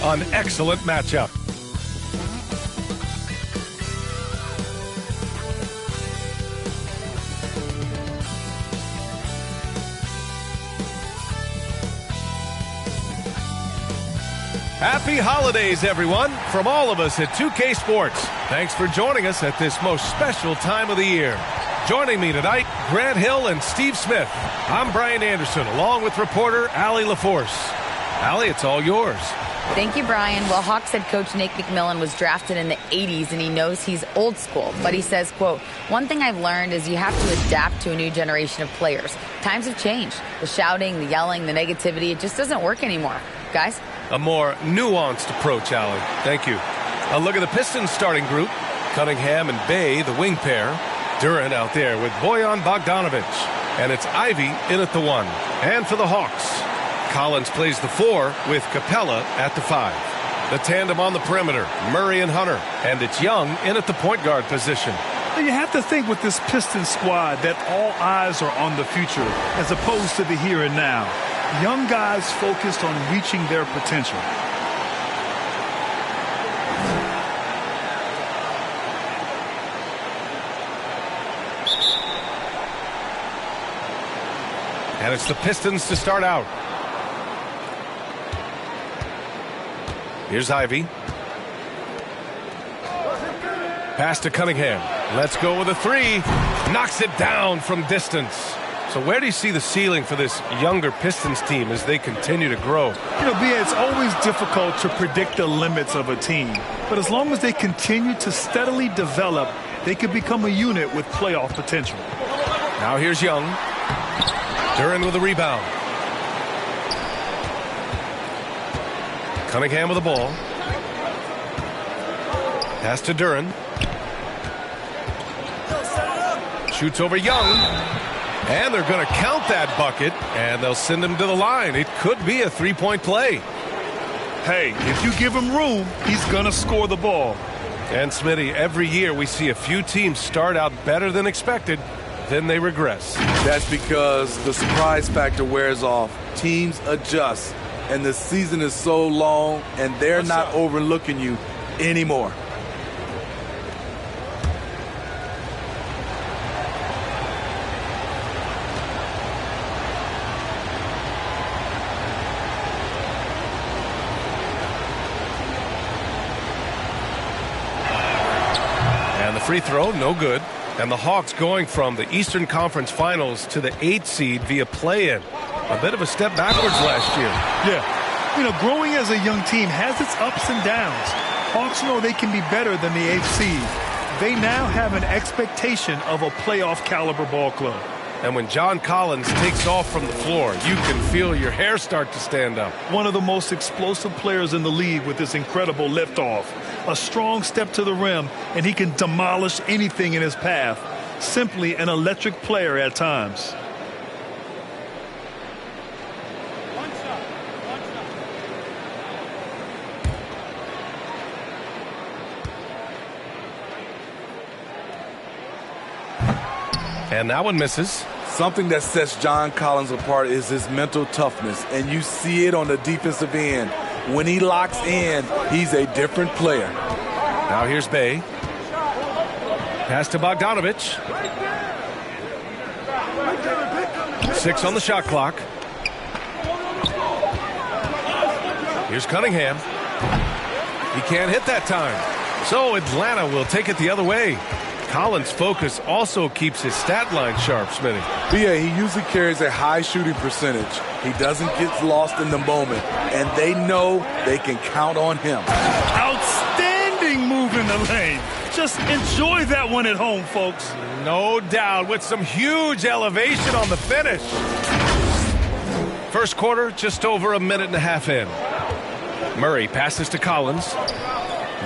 An excellent matchup. Happy holidays, everyone, from all of us at 2K Sports. Thanks for joining us at this most special time of the year. Joining me tonight, Grant Hill and Steve Smith. I'm Brian Anderson, along with reporter Allie LaForce. Allie, it's all yours. Thank you, Brian. Well, Hawks head coach Nick McMillan was drafted in the 80s, and he knows he's old school. But he says, quote, "One thing I've learned is you have to adapt to a new generation of players. Times have changed. The shouting, the yelling, the negativity, it just doesn't work anymore. Guys?" A more nuanced approach, Allie. Thank you. A look at the Pistons starting group. Cunningham and Bay, the wing pair. Duran out there with Bojan Bogdanovic. And it's Ivy in at the 1. And for the Hawks, Collins plays the 4 with Capella at the 5. The tandem on the perimeter, Murray and Hunter. And it's Young in at the point guard position. You have to think with this Pistons squad that all eyes are on the future as opposed to the here and now. Young guys focused on reaching their potential. And it's the Pistons to start out. Here's Ivy. Pass to Cunningham. Let's go with a 3. Knocks it down from distance. So where do you see the ceiling for this younger Pistons team as they continue to grow? You know, B.A., it's always difficult to predict the limits of a team. But as long as they continue to steadily develop, they could become a unit with playoff potential. Now here's Young. Duran with a rebound. Cunningham with the ball. Pass to Duran. Shoots over Young. And they're going to count that bucket, and they'll send him to the line. It could be a three-point play. Hey, if you give him room, he's going to score the ball. And, Smitty, every year we see a few teams start out better than expected, then they regress. That's because the surprise factor wears off. Teams adjust, and the season is so long, and they're not overlooking you anymore. Free throw, no good. And the Hawks going from the Eastern Conference Finals to the 8th seed via play-in. A bit of a step backwards last year. Yeah. You know, growing as a young team has its ups and downs. Hawks know they can be better than the 8th seed. They now have an expectation of a playoff caliber ball club. And when John Collins takes off from the floor, you can feel your hair start to stand up. One of the most explosive players in the league with this incredible liftoff. A strong step to the rim, and he can demolish anything in his path. Simply an electric player at times. And that one misses. Something that sets John Collins apart is his mental toughness, and you see it on the defensive end. When he locks in, he's a different player. Now here's Bay. Pass to Bogdanovic. 6 on the shot clock. Here's Cunningham. He can't hit that time. So Atlanta will take it the other way. Collins' focus also keeps his stat line sharp, Smitty. B.A., he usually carries a high shooting percentage. He doesn't get lost in the moment, and they know they can count on him. Outstanding move in the lane. Just enjoy that one at home, folks. No doubt, with some huge elevation on the finish. First quarter, just over a minute and a half in. Murray passes to Collins.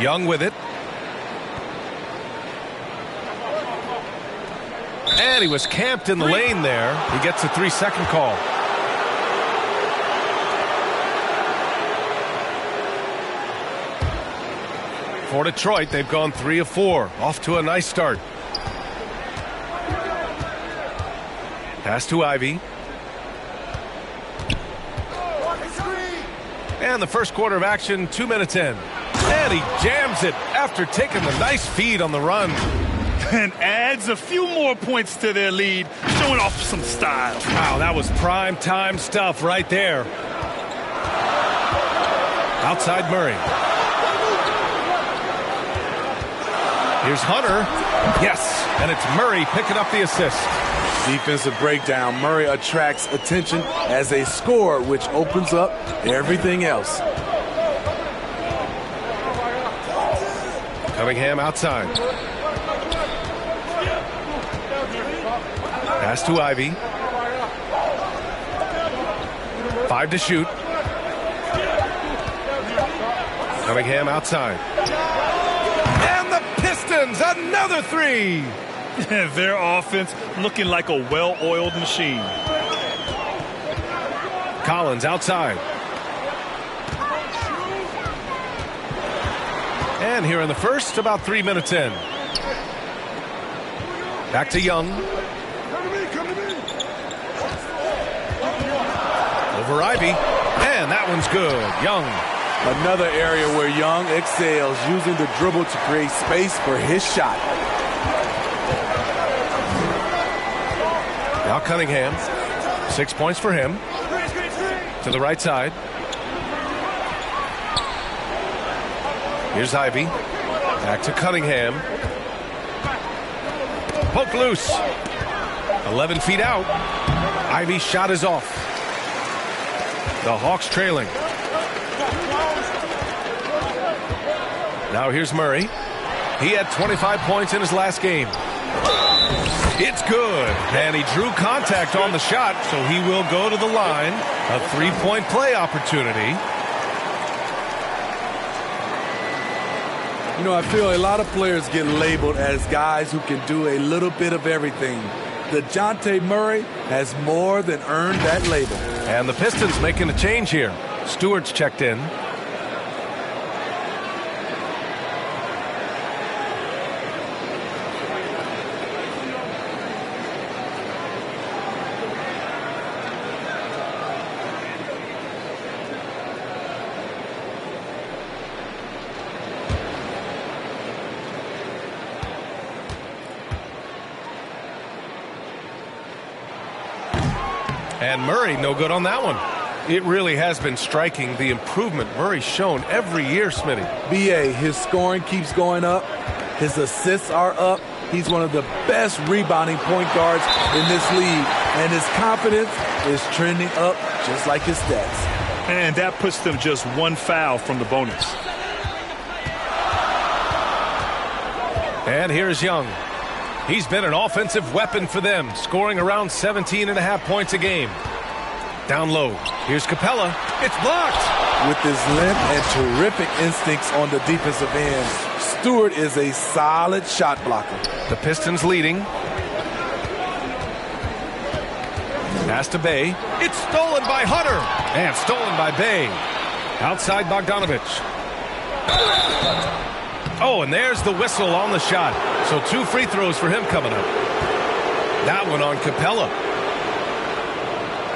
Young with it. And he was camped in the lane there. He gets a 3-second call. For Detroit, they've gone 3 of 4. Off to a nice start. Pass to Ivy. And the first quarter of action, 2 minutes in. And he jams it after taking the nice feed on the run. And adds a few more points to their lead, showing off some style. Wow, that was prime time stuff right there. Outside Murray. Here's Hunter. Yes, and it's Murray picking up the assist. Defensive breakdown. Murray attracts attention as a scorer, which opens up everything else. Cunningham outside. Pass to Ivy. 5 to shoot. Cunningham outside. And the Pistons, another 3. Their offense looking like a well-oiled machine. Collins outside. And here in the first, about 3 minutes in. Back to Young. Over Ivy. And that one's good. Young. Another area where Young excels, using the dribble to create space for his shot. Now Cunningham. 6 points for him. To the right side. Here's Ivy. Back to Cunningham. Poke loose. 11 feet out. Ivy's shot is off. The Hawks trailing. Now here's Murray. He had 25 points in his last game. It's good. And he drew contact on the shot, so he will go to the line. A three-point play opportunity. You know, I feel a lot of players get labeled as guys who can do a little bit of everything. DeJounte Murray has more than earned that label. And the Pistons making a change here. Stewart's checked in. And Murray, no good on that one. It really has been striking, the improvement Murray's shown every year, Smitty. BA, his scoring keeps going up. His assists are up. He's one of the best rebounding point guards in this league. And his confidence is trending up just like his stats. And that puts them just one foul from the bonus. And here's Young. He's been an offensive weapon for them, scoring around 17.5 points a game. Down low. Here's Capella. It's blocked. With his length and terrific instincts on the defensive end, Stewart is a solid shot blocker. The Pistons leading. Pass to Bay. It's stolen by Hunter. And stolen by Bay. Outside Bogdanovich. Oh, and there's the whistle on the shot. So 2 free throws for him coming up. That one on Capella.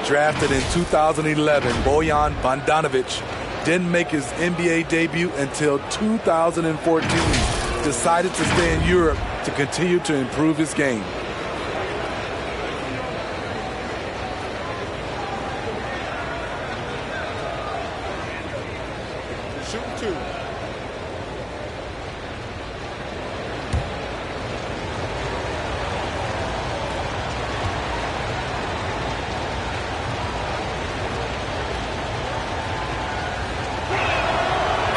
Drafted in 2011, Bojan Bogdanović didn't make his NBA debut until 2014. Decided to stay in Europe to continue to improve his game. Shooting 2.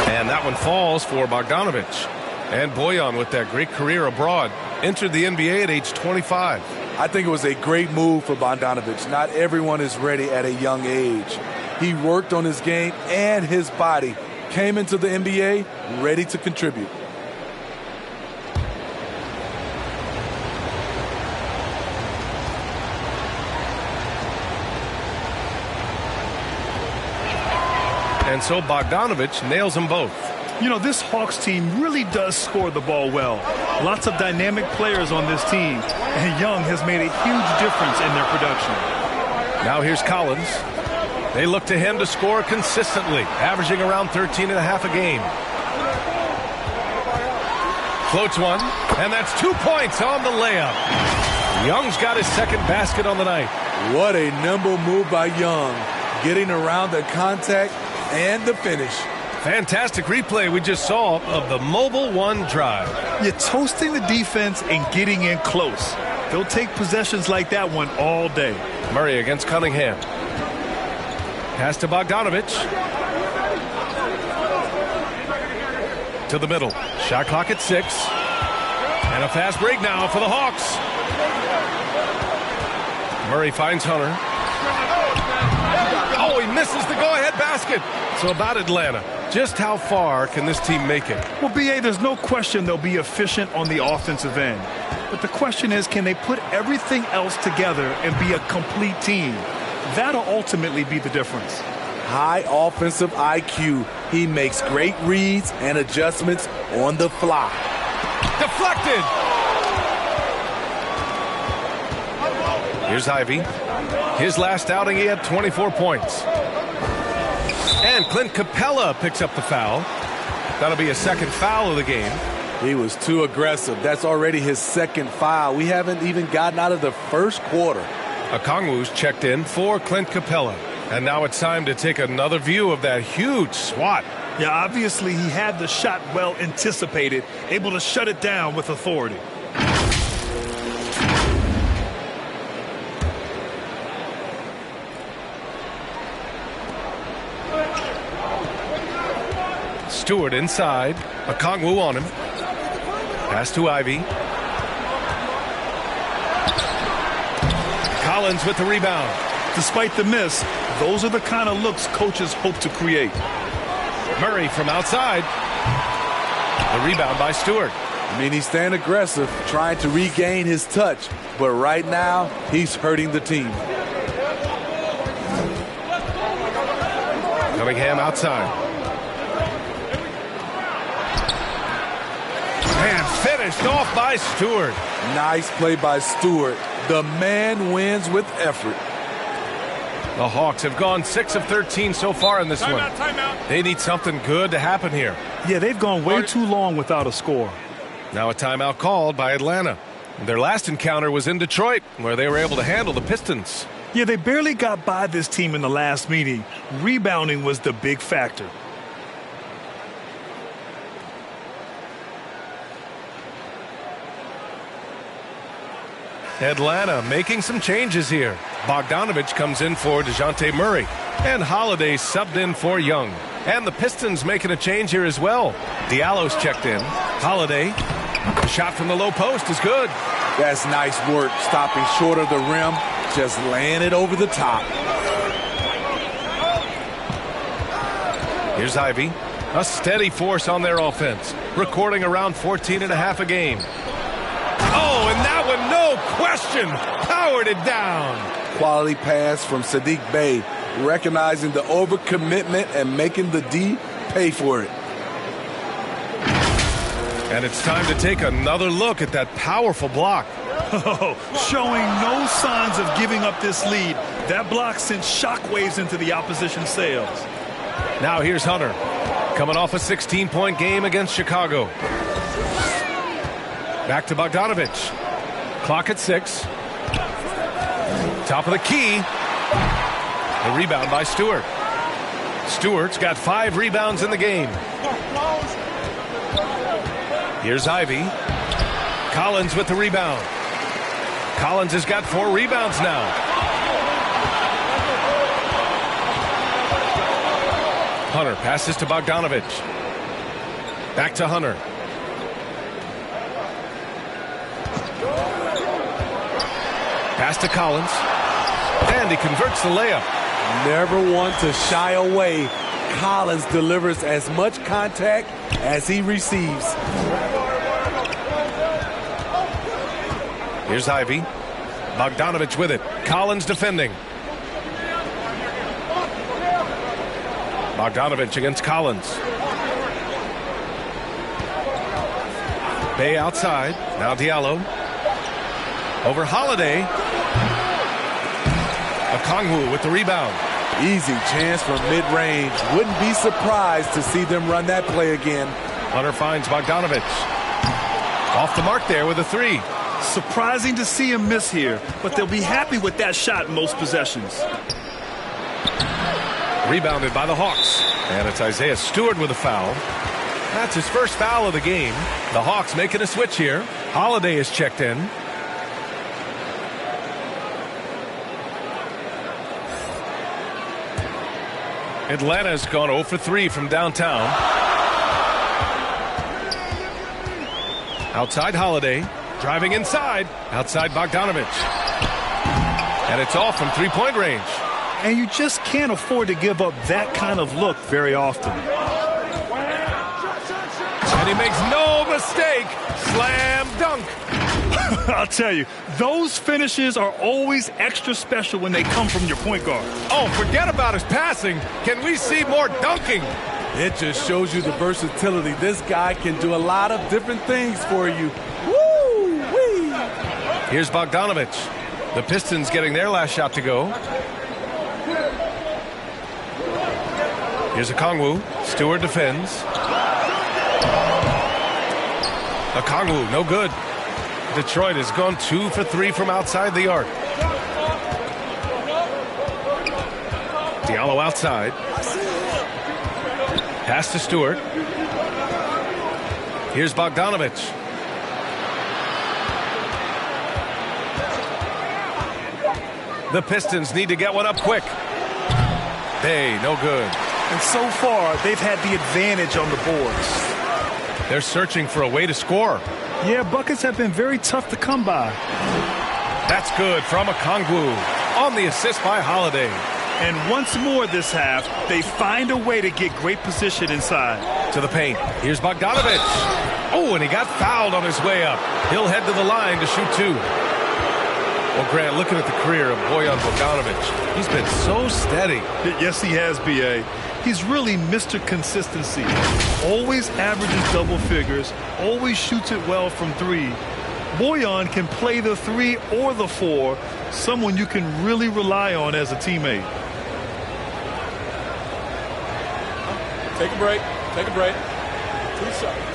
And that one falls for Bogdanovich. And Bojan, with that great career abroad, entered the NBA at age 25. I think it was a great move for Bogdanovich. Not everyone is ready at a young age. He worked on his game and his body. Came into the NBA ready to contribute. And so Bogdanovich nails them both. You know, this Hawks team really does score the ball well. Lots of dynamic players on this team, and Young has made a huge difference in their production. Now here's Collins. They look to him to score consistently, averaging around 13 and a half a game. Floats one, and that's 2 points on the layup. Young's got his second basket on the night. What a nimble move by Young, getting around the contact and the finish. Fantastic replay we just saw of the mobile one drive. You're toasting the defense and getting in close. They'll take possessions like that one all day. Murray against Cunningham. Pass to Bogdanovich. To the middle. Shot clock at 6. And a fast break now for the Hawks. Murray finds Hunter. Oh, he misses the go-ahead basket. So about Atlanta. Just how far can this team make it? Well, B.A., there's no question they'll be efficient on the offensive end. But the question is, can they put everything else together and be a complete team? That'll ultimately be the difference. High offensive IQ. He makes great reads and adjustments on the fly. Deflected. Here's Ivy. His last outing, he had 24 points. And Clint Capella picks up the foul. That'll be a second foul of the game. He was too aggressive. That's already his second foul. We haven't even gotten out of the first quarter. Okongwu's checked in for Clint Capella. And now it's time to take another view of that huge swat. Yeah, obviously he had the shot well anticipated, able to shut it down with authority. Stewart inside. Okongwu on him. Pass to Ivy. Collins with the rebound. Despite the miss, those are the kind of looks coaches hope to create. Murray from outside. The rebound by Stewart. I mean, he's staying aggressive, trying to regain his touch. But right now, he's hurting the team. Cunningham outside. And finished off by Stewart. Nice play by Stewart. The man wins with effort. The Hawks have gone 6 of 13 so far in this one. Timeout. They need something good to happen here. Yeah, they've gone way too long without a score. Now a timeout called by Atlanta. Their last encounter was in Detroit, where they were able to handle the Pistons. Yeah, they barely got by this team in the last meeting. Rebounding was the big factor. Atlanta making some changes here. Bogdanovich comes in for DeJounte Murray. And Holiday subbed in for Young. And the Pistons making a change here as well. Diallo's checked in. Holiday. The shot from the low post is good. That's nice work, stopping short of the rim, just laying it over the top. Here's Ivy. A steady force on their offense. Recording around 14 and a half a game. Oh, and that one, no question, powered it down. Quality pass from Sadiq Bey, recognizing the overcommitment and making the D pay for it. And it's time to take another look at that powerful block. Showing no signs of giving up this lead. That block sent shockwaves into the opposition sails. Now here's Hunter, coming off a 16-point game against Chicago. Back to Bogdanovich. Clock at 6. Top of the key. The rebound by Stewart. Stewart's got 5 rebounds in the game. Here's Ivy. Collins with the rebound. Collins has got 4 rebounds now. Hunter passes to Bogdanovich. Back to Hunter. Pass to Collins. And he converts the layup. Never one to shy away. Collins delivers as much contact as he receives. Here's Ivy. Bogdanovich with it. Collins defending. Bogdanovich against Collins. Bey outside. Now Diallo. Over Holiday. Okongwu with the rebound. Easy chance from mid-range. Wouldn't be surprised to see them run that play again. Hunter finds Bogdanovich. Off the mark there with a three. Surprising to see him miss here, but they'll be happy with that shot in most possessions. Rebounded by the Hawks. And it's Isaiah Stewart with a foul. That's his first foul of the game. The Hawks making a switch here. Holiday is checked in. Atlanta's gone 0 for 3 from downtown. Outside Holiday. Driving inside. Outside Bogdanovich. And it's off from three-point range. And you just can't afford to give up that kind of look very often. And he makes no mistake. Slam dunk. I'll tell you, those finishes are always extra special when they come from your point guard. Oh, forget about his passing. Can we see more dunking? It just shows you the versatility. This guy can do a lot of different things for you. Woo-wee! Here's Bogdanovich. The Pistons getting their last shot to go. Here's Okongwu. Stewart defends. Okongwu, no good. Detroit has gone 2 for 3 from outside the arc. Diallo outside. Pass to Stewart. Here's Bogdanovich. The Pistons need to get one up quick. Hey, no good. And so far, they've had the advantage on the boards. They're searching for a way to score. Yeah, buckets have been very tough to come by. That's good from Okongwu on the assist by Holiday. And once more this half, they find a way to get great position inside. To the paint. Here's Bogdanovich. Oh, and he got fouled on his way up. He'll head to the line to shoot two. Well, Grant, looking at the career of Bojan Bogdanovich, he's been so steady. Yes, he has, B.A. He's really Mr. Consistency. Always averages double figures, always shoots it well from three. Bojan can play the 3 or the 4, someone you can really rely on as a teammate. Take a break. Take a break. 2 shots.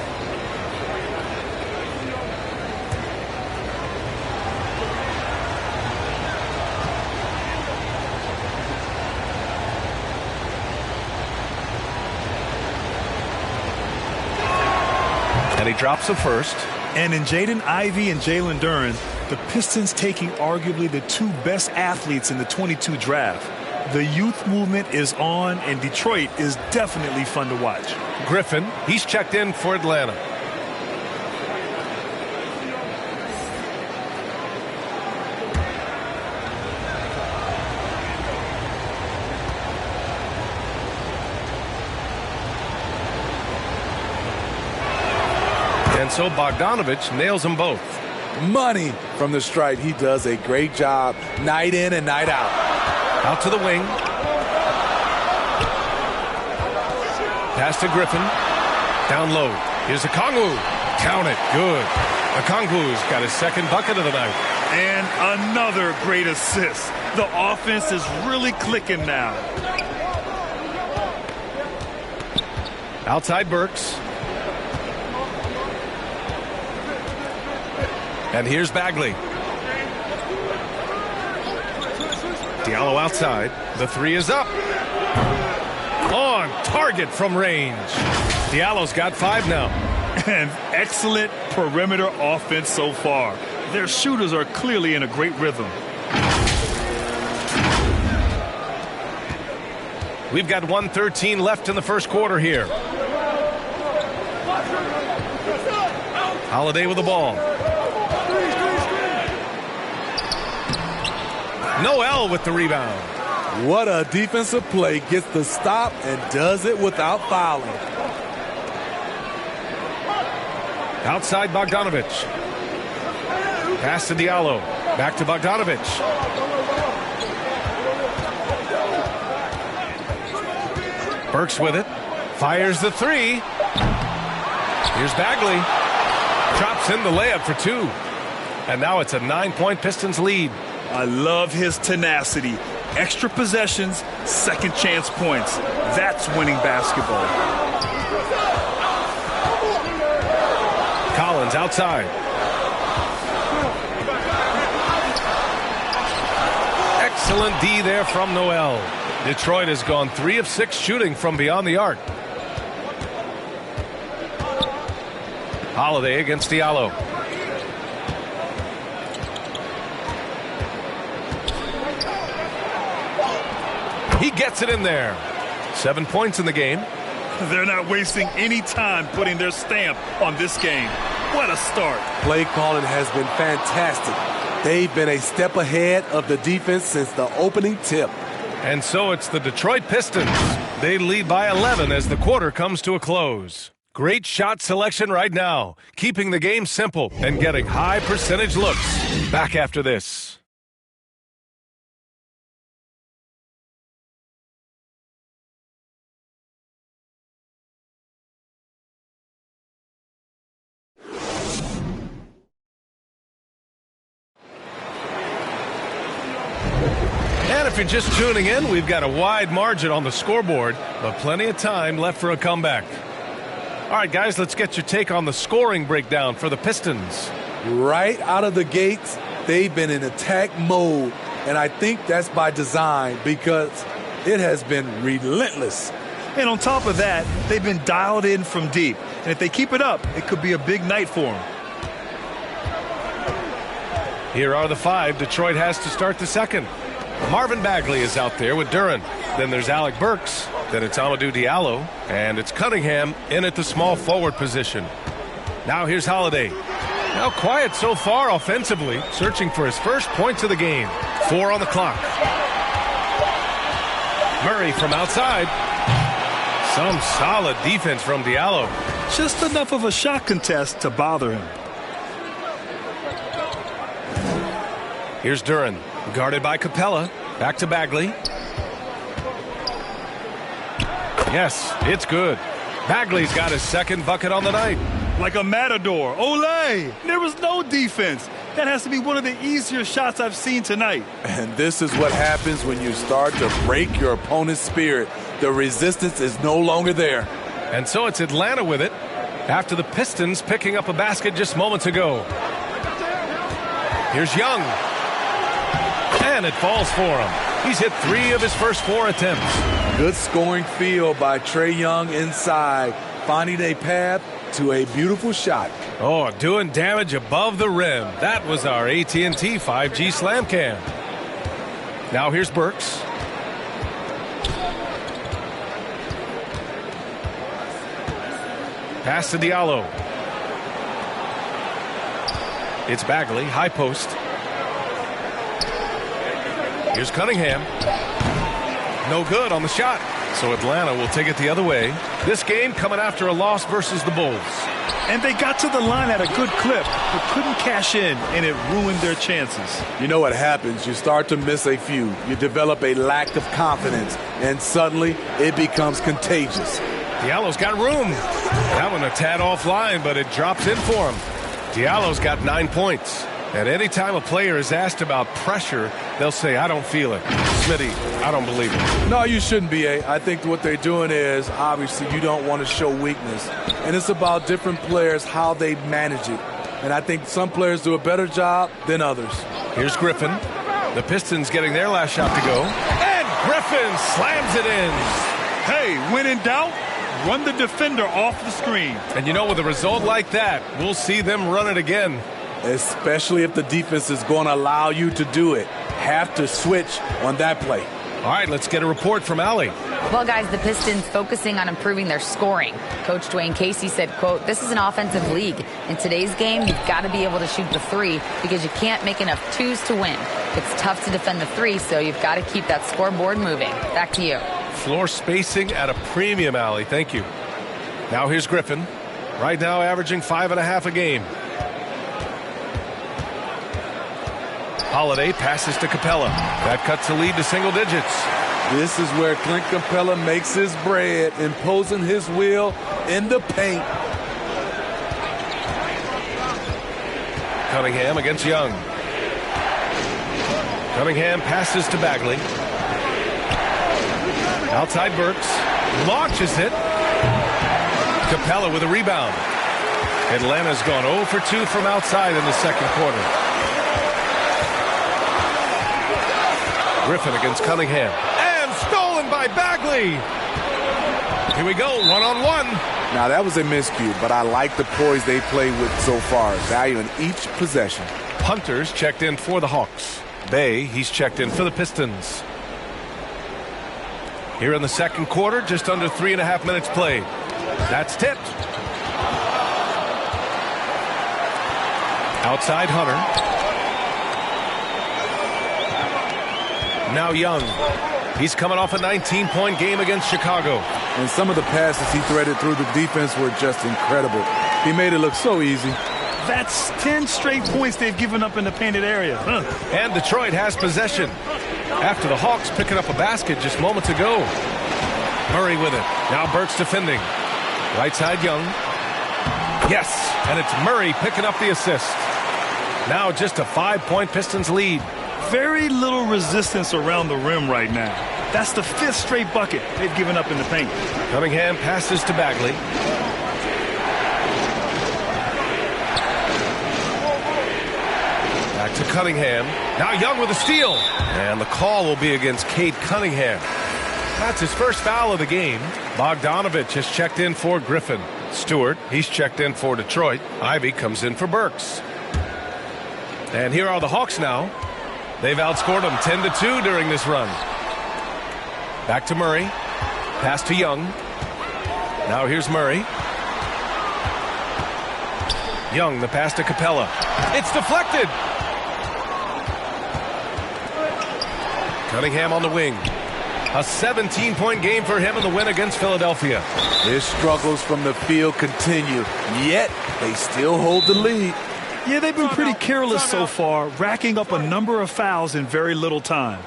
And he drops the first. And in Jaden Ivey and Jalen Duren, the Pistons taking arguably the 2 best athletes in the 22 draft. The youth movement is on, and Detroit is definitely fun to watch. Griffin, he's checked in for Atlanta. And so Bogdanovich nails them both. Money from the stripe. He does a great job night in and night out. Out to the wing. Pass to Griffin. Down low. Here's Okongwu. Count it. Good. Okongwu's got his second bucket of the night. And another great assist. The offense is really clicking now. Outside Burks. And here's Bagley. Diallo outside. The 3 is up. On target from range. Diallo's got 5 now. And excellent perimeter offense so far. Their shooters are clearly in a great rhythm. We've got 1:13 left in the first quarter here. Holiday with the ball. Noel with the rebound. What a defensive play. Gets the stop and does it without fouling. Outside Bogdanovich. Pass to Diallo. Back to Bogdanovich. Burks with it. Fires the 3. Here's Bagley. Drops in the layup for 2. And now it's a 9-point Pistons lead. I love his tenacity. Extra possessions, second chance points. That's winning basketball. Collins outside. Excellent D there from Noel. Detroit has gone 3 of 6 shooting from beyond the arc. Holiday against Diallo. He gets it in there. 7 points in the game. They're not wasting any time putting their stamp on this game. What a start. Play calling has been fantastic. They've been a step ahead of the defense since the opening tip. And so it's the Detroit Pistons. They lead by 11 as the quarter comes to a close. Great shot selection right now, keeping the game simple and getting high percentage looks. Back after this. And if you're just tuning in, we've got a wide margin on the scoreboard, but plenty of time left for a comeback. All right, guys, let's get your take on the scoring breakdown for the Pistons. Right out of the gates, they've been in attack mode, and I think that's by design because it has been relentless. And on top of that, they've been dialed in from deep. And if they keep it up, it could be a big night for them. Here are the 5 Detroit has to start the second. Marvin Bagley is out there with Duren. Then there's Alec Burks. Then it's Amadou Diallo. And it's Cunningham in at the small forward position. Now here's Holiday. Now quiet so far offensively, searching for his first points of the game. 4 on the clock. Murray from outside. Some solid defense from Diallo. Just enough of a shot contest to bother him. Here's Duren, guarded by Capella. Back to Bagley. Yes, it's good. Bagley's got his second bucket on the night. Like a matador. Olé! There was no defense. That has to be one of the easier shots I've seen tonight. And this is what happens when you start to break your opponent's spirit. The resistance is no longer there. And so it's Atlanta with it after the Pistons picking up a basket just moments ago. Here's Young. And it falls for him. He's hit 3 of his first 4 attempts. Good scoring field by Trae Young inside, finding a path to a beautiful shot. Oh, doing damage above the rim. That was our AT&T 5G Slam Cam. Now here's Burks. Pass to Diallo. It's Bagley, high post. Here's Cunningham. No good on the shot. So Atlanta will take it the other way. This game coming after a loss versus the Bulls. And they got to the line at a good clip, but couldn't cash in, and it ruined their chances. You know what happens? You start to miss a few. You develop a lack of confidence, and suddenly it becomes contagious. Diallo's got room. That one a tad offline, but it drops in for him. Diallo's got 9 points. And any time a player is asked about pressure, they'll say, I don't feel it. Smitty, I don't believe it. No, you shouldn't be. I think what they're doing is, obviously, you don't want to show weakness. And it's about different players, how they manage it. And I think some players do a better job than others. Here's Griffin. The Pistons getting their last shot to go. And Griffin slams it in. Hey, when in doubt, run the defender off the screen. And you know, with a result like that, we'll see them run it again. Especially if the defense is going to allow you to do it. Have to switch on that play. All right, let's get a report from Allie. Well, guys, the Pistons focusing on improving their scoring. Coach Dwayne Casey said, quote, this is an offensive league. In today's game, you've got to be able to shoot the 3 because you can't make enough 2s to win. It's tough to defend the 3, so you've got to keep that scoreboard moving. Back to you. Floor spacing at a premium, Allie. Thank you. Now here's Griffin. Right now averaging 5.5 a game. Holiday passes to Capella. That cuts the lead to single digits. This is where Clint Capella makes his bread, imposing his will in the paint. Cunningham against Young. Cunningham passes to Bagley. Outside Burks. Launches it. Capella with a rebound. Atlanta's gone 0 for 2 from outside in the second quarter. Griffin against Cunningham. And stolen by Bagley. Here we go, one-on-one. Now, that was a miscue, but I like the poise they played with so far, valuing each possession. Hunter's checked in for the Hawks. Bay, he's checked in for the Pistons. Here in the second quarter, just under 3.5 minutes played. That's tipped. Outside Hunter. Now Young. He's coming off a 19-point game against Chicago. And some of the passes he threaded through the defense were just incredible. He made it look so easy. That's 10 straight points they've given up in the painted area. And Detroit has possession. After the Hawks picking up a basket just moments ago. Murray with it. Now Burks defending. Right side Young. Yes, and it's Murray picking up the assist. Now just a 5-point Pistons lead. Very little resistance around the rim right now. That's the 5th straight bucket they've given up in the paint. Cunningham passes to Bagley. Back to Cunningham. Now Young with a steal. And the call will be against Cade Cunningham. That's his first foul of the game. Bogdanovich has checked in for Griffin. Stewart, he's checked in for Detroit. Ivy comes in for Burks. And here are the Hawks now. They've outscored them 10-2 during this run. Back to Murray. Pass to Young. Now here's Murray. Young, the pass to Capella. It's deflected. Cunningham on the wing. A 17-point game for him in the win against Philadelphia. His struggles from the field continue, yet they still hold the lead. Yeah, they've been pretty careless so far, racking up a number of fouls in very little time.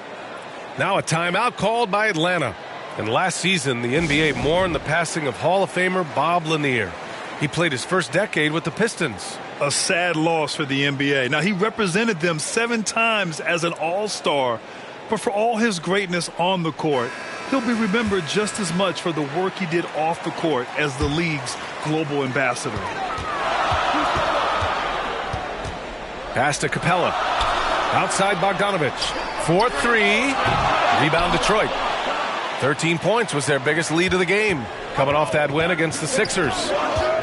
Now a timeout called by Atlanta. And last season, the NBA mourned the passing of Hall of Famer Bob Lanier. He played his first decade with the Pistons. A sad loss for the NBA. Now, he represented them 7 times as an all-star, but for all his greatness on the court, he'll be remembered just as much for the work he did off the court as the league's global ambassador. Pass to Capella. Outside Bogdanovich. 4-3. Rebound Detroit. 13 points was their biggest lead of the game. Coming off that win against the Sixers.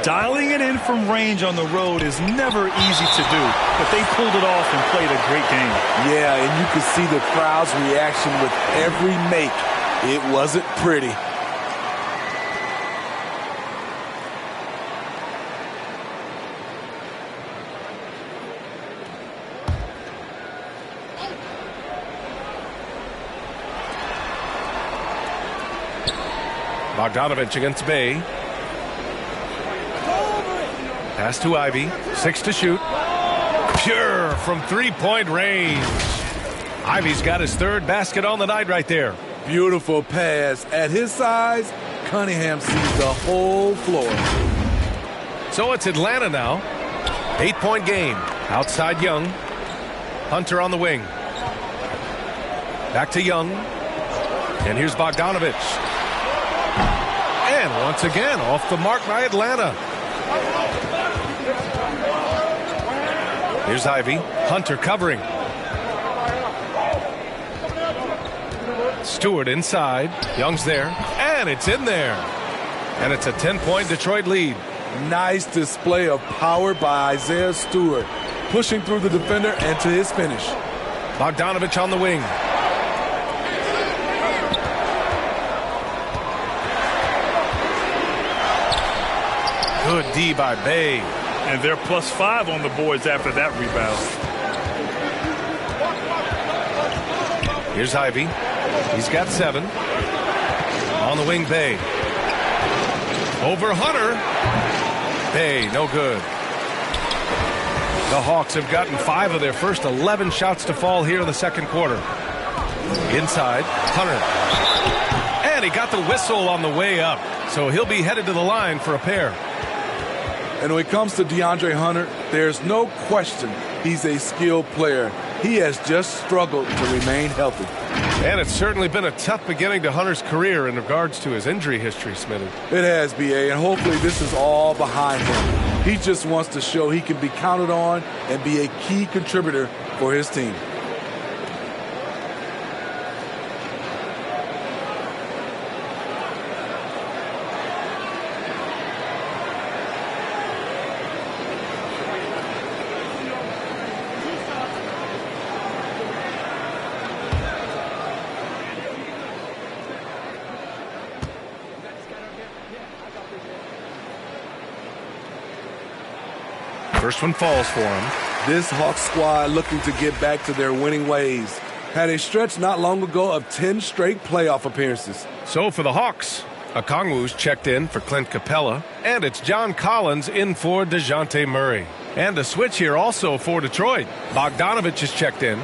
Dialing it in from range on the road is never easy to do, but they pulled it off and played a great game. Yeah, and you could see the crowd's reaction with every make. It wasn't pretty. Bogdanovich against Bay. Pass to Ivy. 6 to shoot. Pure from 3-point range. Ivy's got his 3rd basket on the night right there. Beautiful pass. At his size, Cunningham sees the whole floor. So it's Atlanta now. 8-point game. Outside Young. Hunter on the wing. Back to Young. And here's Bogdanovich. And once again, off the mark by Atlanta. Here's Ivy. Hunter covering. Stewart inside. Young's there. And it's in there. And it's a 10-point Detroit lead. Nice display of power by Isaiah Stewart. Pushing through the defender and to his finish. Bogdanovich on the wing. Good D by Bay. And they're +5 on the boards after that rebound. Here's Ivy. He's got 7. On the wing, Bay. Over Hunter. Bay, no good. The Hawks have gotten 5 of their first 11 shots to fall here in the second quarter. Inside, Hunter. And he got the whistle on the way up. So he'll be headed to the line for a pair. And when it comes to DeAndre Hunter, there's no question he's a skilled player. He has just struggled to remain healthy. And it's certainly been a tough beginning to Hunter's career in regards to his injury history, Smitty. It has, B.A., and hopefully this is all behind him. He just wants to show he can be counted on and be a key contributor for his team. First one falls for him. This Hawks squad looking to get back to their winning ways. Had a stretch not long ago of 10 straight playoff appearances. So for the Hawks, Okongwu's checked in for Clint Capella, and it's John Collins in for DeJounte Murray. And a switch here also for Detroit. Bogdanovich is checked in.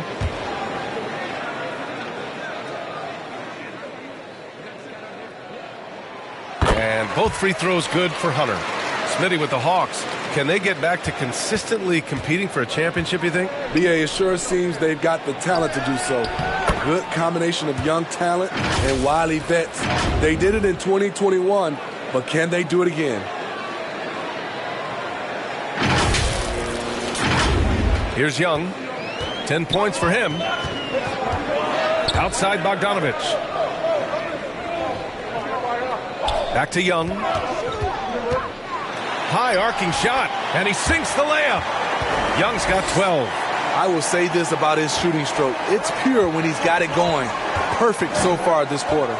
And both free throws good for Hunter. Smitty with the Hawks. Can they get back to consistently competing for a championship, you think? B.A., it sure seems they've got the talent to do so. Good combination of young talent and wily vets. They did it in 2021, but can they do it again? Here's Young. 10 points for him. Outside Bogdanovich. Back to Young. High arcing shot, and he sinks the layup. Young's got 12. I will say this about his shooting stroke. It's pure when he's got it going. Perfect so far this quarter.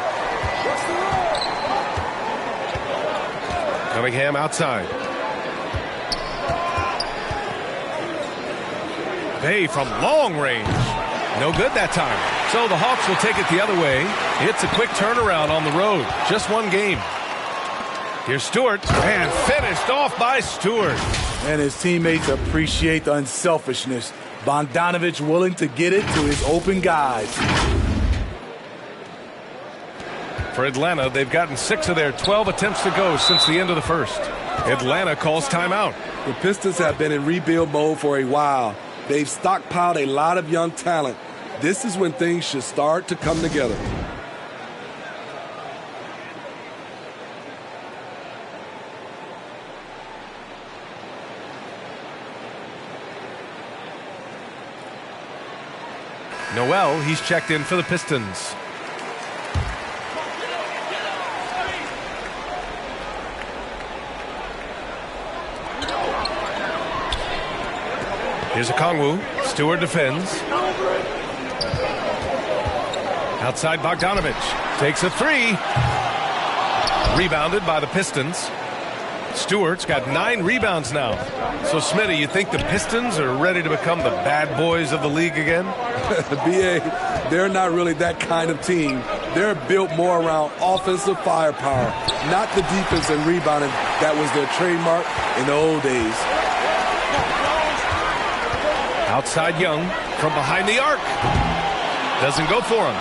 Cunningham outside. Bay from long range. No good that time. So the Hawks will take it the other way. It's a quick turnaround on the road. Just one game. Here's Stewart, and finished off by Stewart. And his teammates appreciate the unselfishness. Bogdanovich willing to get it to his open guys. For Atlanta, they've gotten 6 of their 12 attempts to go since the end of the first. Atlanta calls timeout. The Pistons have been in rebuild mode for a while. They've stockpiled a lot of young talent. This is when things should start to come together. Noel, he's checked in for the Pistons. Here's Okongwu. Stewart defends. Outside Bogdanovich. Takes a three. Rebounded by the Pistons. Stewart's got 9 rebounds now. So, Smitty, you think the Pistons are ready to become the bad boys of the league again? B.A., they're not really that kind of team. They're built more around offensive firepower, not the defense and rebounding that was their trademark in the old days. Outside Young from behind the arc. Doesn't go for him.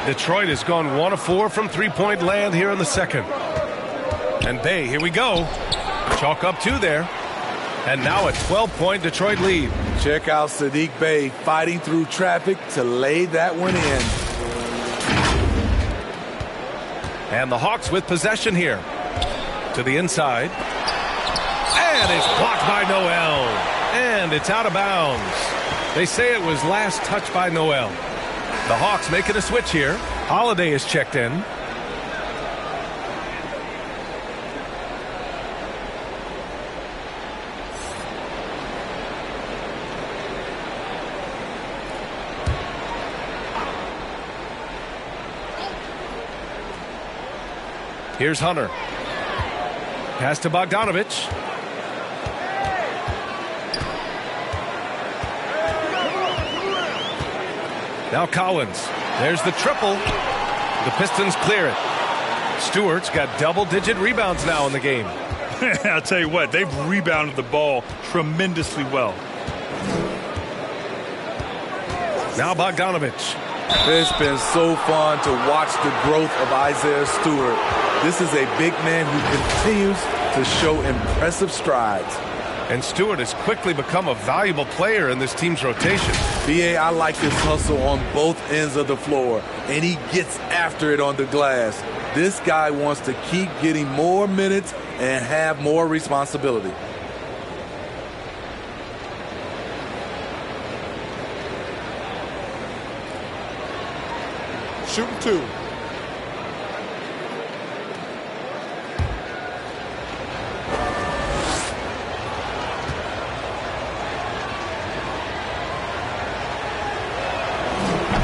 Detroit has gone 1 of 4 from three-point land here in the second. And Bay, here we go. Chalk up 2 there. And now a 12-point Detroit lead. Check out Saddiq Bey fighting through traffic to lay that one in. And the Hawks with possession here. To the inside. And it's blocked by Noel. And it's out of bounds. They say it was last touched by Noel. The Hawks making a switch here. Holiday is checked in. Here's Hunter. Pass to Bogdanovich. Now Collins. There's the triple. The Pistons clear it. Stewart's got double-digit rebounds now in the game. I'll tell you what, they've rebounded the ball tremendously well. Now Bogdanovich. It's been so fun to watch the growth of Isaiah Stewart. This is a big man who continues to show impressive strides. And Stewart has quickly become a valuable player in this team's rotation. B.A., I like his hustle on both ends of the floor, and he gets after it on the glass. This guy wants to keep getting more minutes and have more responsibility. Shooting 2.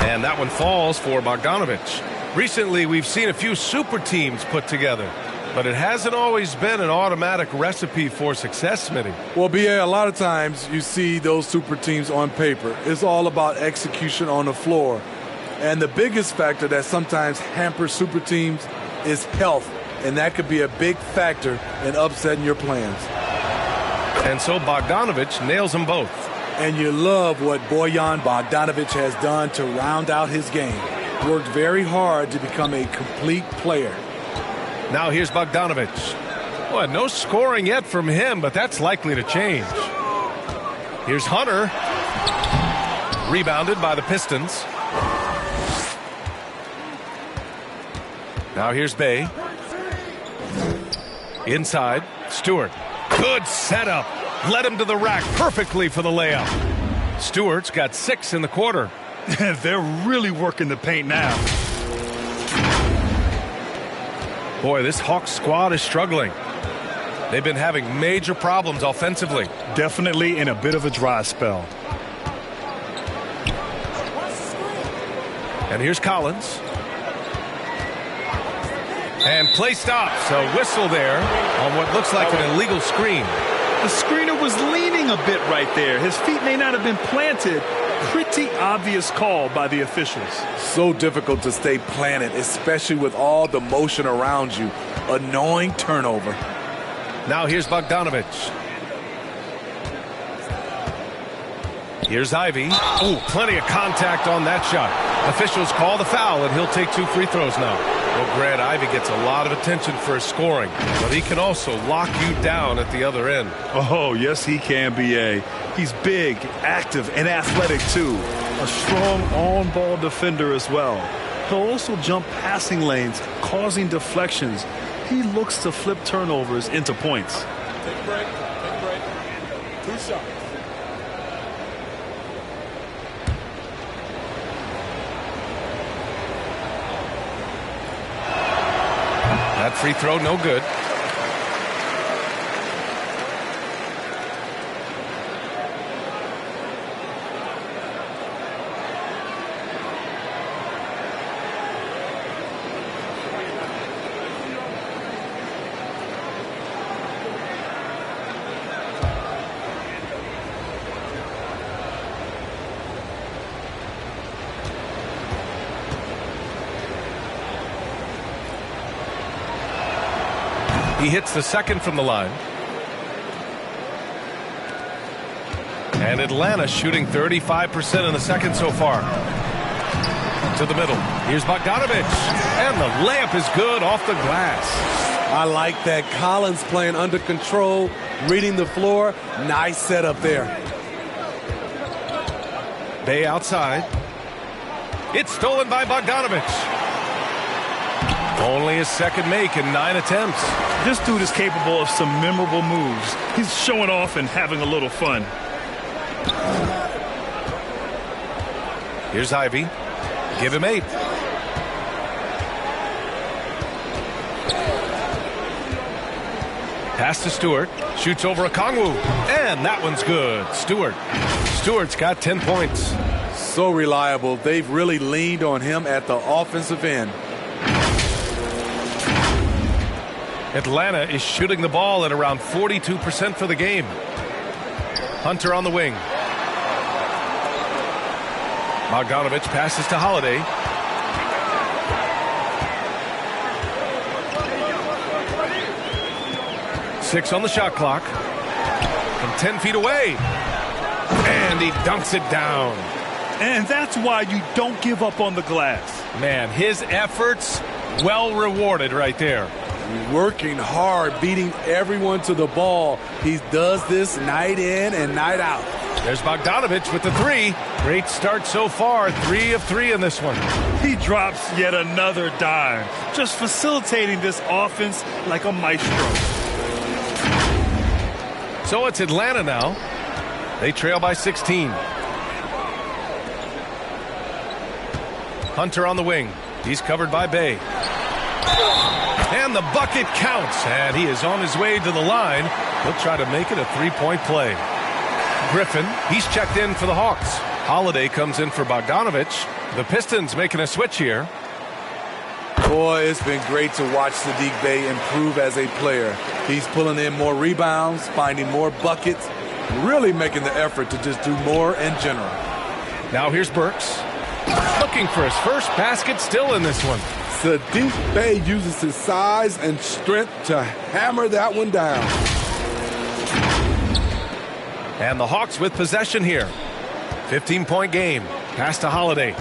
And that one falls for Bogdanovich. Recently, we've seen a few super teams put together, but it hasn't always been an automatic recipe for success, Smitty. Well, B.A., a lot of times you see those super teams on paper. It's all about execution on the floor. And the biggest factor that sometimes hampers super teams is health, and that could be a big factor in upsetting your plans. And so Bogdanovich nails them both. And you love what Bojan Bogdanovich has done to round out his game. Worked very hard to become a complete player. Now here's Bogdanovich. Well, no scoring yet from him, but that's likely to change. Here's Hunter. Rebounded by the Pistons. Now here's Bay. Inside, Stewart. Good setup. Led him to the rack perfectly for the layup. Stewart's got 6 in the quarter. They're really working the paint now. Boy, this Hawks squad is struggling. They've been having major problems offensively. Definitely in a bit of a dry spell. And here's Collins. And play stops. A whistle there on what looks like an illegal screen. The screener was leaning a bit right there. His feet may not have been planted. Pretty obvious call by the officials. So difficult to stay planted, especially with all the motion around you. Annoying turnover. Now here's Bogdanovich. Here's Ivy. Oh, plenty of contact on that shot. Officials call the foul, and he'll take 2 free throws now. Well, Grant, Ivy gets a lot of attention for his scoring, but he can also lock you down at the other end. Oh, yes, he can, B.A. He's big, active, and athletic, too. A strong on-ball defender as well. He'll also jump passing lanes, causing deflections. He looks to flip turnovers into points. Take a break. Take a break. 2 shots. That free throw, no good. He hits the second from the line. And Atlanta shooting 35% in the second so far. To the middle. Here's Bogdanovich. And the layup is good off the glass. I like that. Collins playing under control, reading the floor. Nice setup there. Bay outside. It's stolen by Bogdanovich. Only his second make in 9 attempts. This dude is capable of some memorable moves. He's showing off and having a little fun. Here's Ivy. Give him 8. Pass to Stewart. Shoots over Okongwu. And that one's good. Stewart's got 10 points. So reliable. They've really leaned on him at the offensive end. Atlanta is shooting the ball at around 42% for the game. Hunter on the wing. Bogdanovich passes to Holiday. Six on the shot clock. From 10 feet away. And he dunks it down. And that's why you don't give up on the glass. Man, his efforts well rewarded right there. working hard, beating everyone to the ball. He does this night in and night out. There's Bogdanovich with the three. Great start so far. 3 of 3 in this one. He drops yet another dime, just facilitating this offense like a maestro. So it's Atlanta now. They trail by 16. Hunter on the wing. He's covered by Bay. And the bucket counts. And he is on his way to the line. He'll try to make it a three-point play. Griffin, he's checked in for the Hawks. Holiday comes in for Bogdanovich. The Pistons making a switch here. Boy, it's been great to watch Saddiq Bey improve as a player. He's pulling in more rebounds, finding more buckets, really making the effort to just do more in general. Now here's Burks. Looking for his first basket, still in this one. Saddiq Bey uses his size and strength to hammer that one down. And the Hawks with possession here. 15-point game. Pass to Holiday.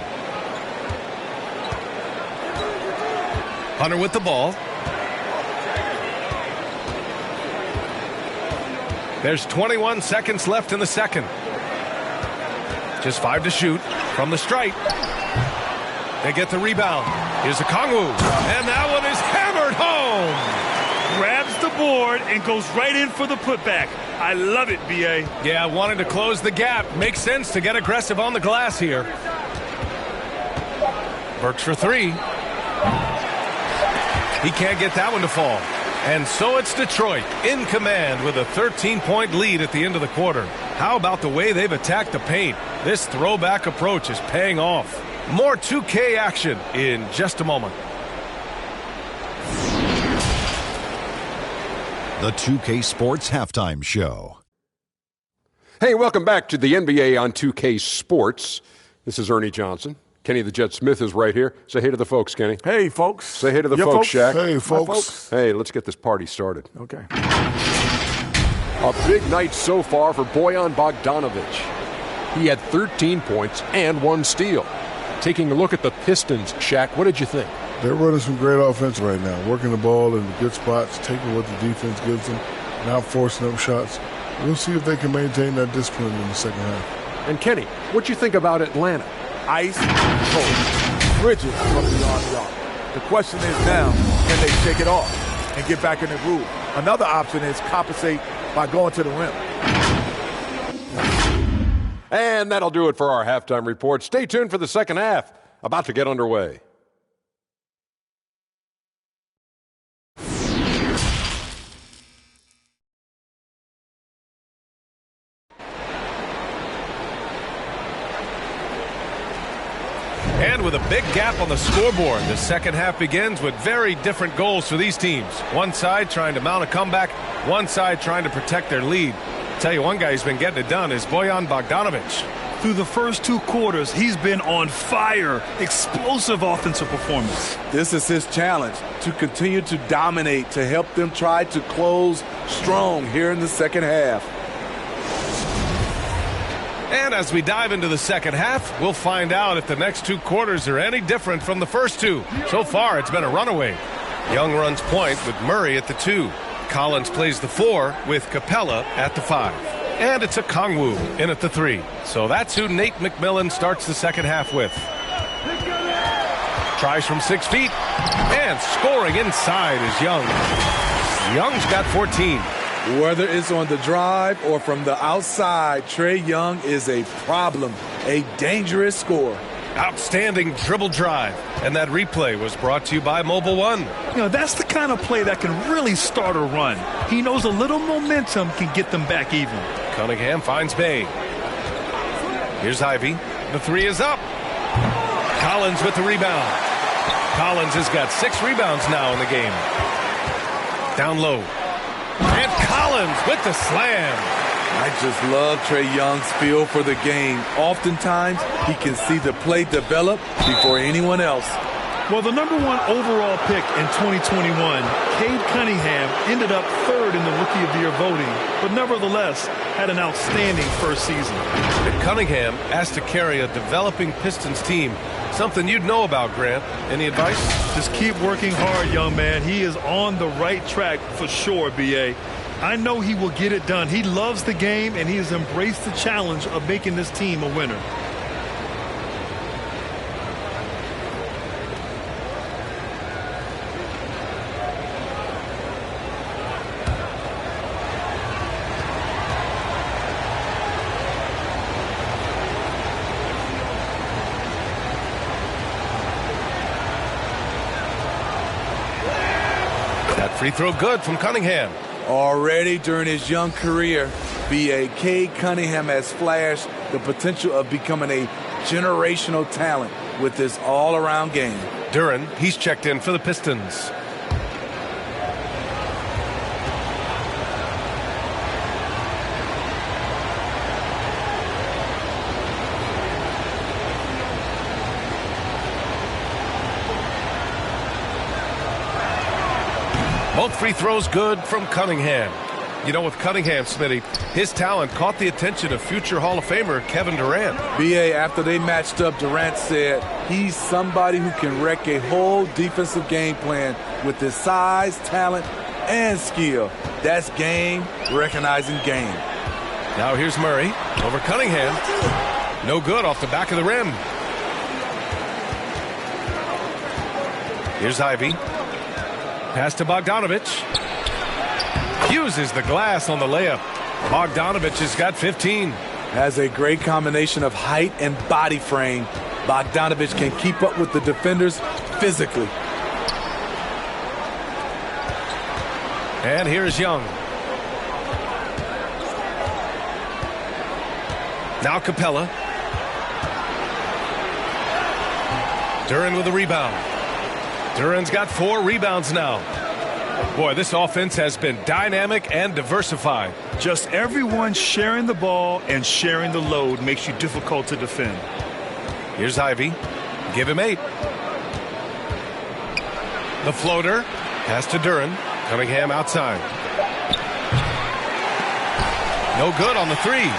Hunter with the ball. There's 21 seconds left in the second. Just 5 to shoot from the stripe. They get the rebound. Here's a Kongwu. And that one is hammered home. Grabs the board and goes right in for the putback. I love it, B.A. Yeah, wanting to close the gap. Makes sense to get aggressive on the glass here. Burks for 3. He can't get that one to fall. And so it's Detroit in command with a 13-point lead at the end of the quarter. How about the way they've attacked the paint? This throwback approach is paying off. More 2K action in just a moment. The 2K Sports Halftime Show. Hey, welcome back to the NBA on 2K Sports. This is Ernie Johnson. Kenny the Jet Smith is right here. Say hey to the folks, Kenny. Hey, folks. Say hey to the folks, Shaq. Hey, folks. Hey, let's get this party started. Okay. A big night so far for Bojan Bogdanovich. He had 13 points and 1 steal. Taking a look at the Pistons, Shaq, what did you think? They're running some great offense right now, working the ball in the good spots, taking what the defense gives them, not forcing up shots. We'll see if they can maintain that discipline in the second half. And Kenny, what you think about Atlanta? Ice cold. Bridges from beyond the arc. The question is now, can they shake it off and get back in the groove? Another option is compensate by going to the rim. And that'll do it for our halftime report. Stay tuned for the second half, about to get underway. And with a big gap on the scoreboard, the second half begins with very different goals for these teams. One side trying to mount a comeback, one side trying to protect their lead. Tell you one guy who's been getting it done is Bojan Bogdanovich. Through the first 2 quarters, he's been on fire. Explosive offensive performance. This is his challenge, to continue to dominate, to help them try to close strong here in the second half. And as we dive into the second half, we'll find out if the next 2 quarters are any different from the first 2. So far, it's been a runaway. Young runs point with Murray at the 2. Collins plays the 4 with Capella at the 5. And it's a Kongwu in at the 3. So that's who Nate McMillan starts the second half with. Tries from 6 feet. And scoring inside is Young. Young's got 14. Whether it's on the drive or from the outside, Trae Young is a problem, a dangerous scorer. Outstanding dribble drive. And that replay was brought to you by Mobile One. You know, that's the kind of play that can really start a run. He knows a little momentum can get them back even. Cunningham finds Bay. Here's Ivy. The 3 is up. Collins with the rebound. Collins has got 6 rebounds now in the game. Down low. And Collins with the slam. I just love Trae Young's feel for the game. Oftentimes, he can see the play develop before anyone else. Well, the #1 overall pick in 2021, Cade Cunningham, ended up 3rd in the Rookie of the Year voting, but nevertheless had an outstanding first season. And Cunningham asked to carry a developing Pistons team. Something you'd know about, Grant. Any advice? Just keep working hard, young man. He is on the right track for sure, B.A. I know he will get it done. He loves the game, and he has embraced the challenge of making this team a winner. Free throw good from Cunningham. Already during his young career, B.A. Cade Cunningham has flashed the potential of becoming a generational talent with this all-around game. Duren, he's checked in for the Pistons. Both free throws good from Cunningham. You know, with Cunningham, Smitty, his talent caught the attention of future Hall of Famer Kevin Durant. B.A., after they matched up, Durant said he's somebody who can wreck a whole defensive game plan with his size, talent, and skill. That's game recognizing game. Now here's Murray over Cunningham. No good off the back of the rim. Here's Ivy. Pass to Bogdanovich. Uses the glass on the layup. Bogdanovich has got 15. Has a great combination of height and body frame. Bogdanovich can keep up with the defenders physically. And here's Young. Now Capella. Duren with a rebound. Duren's got 4 rebounds now. Boy, this offense has been dynamic and diversified. Just everyone sharing the ball and sharing the load makes you difficult to defend. Here's Ivy. Give him 8. The floater. Pass to Duren. Cunningham outside. No good on the 3.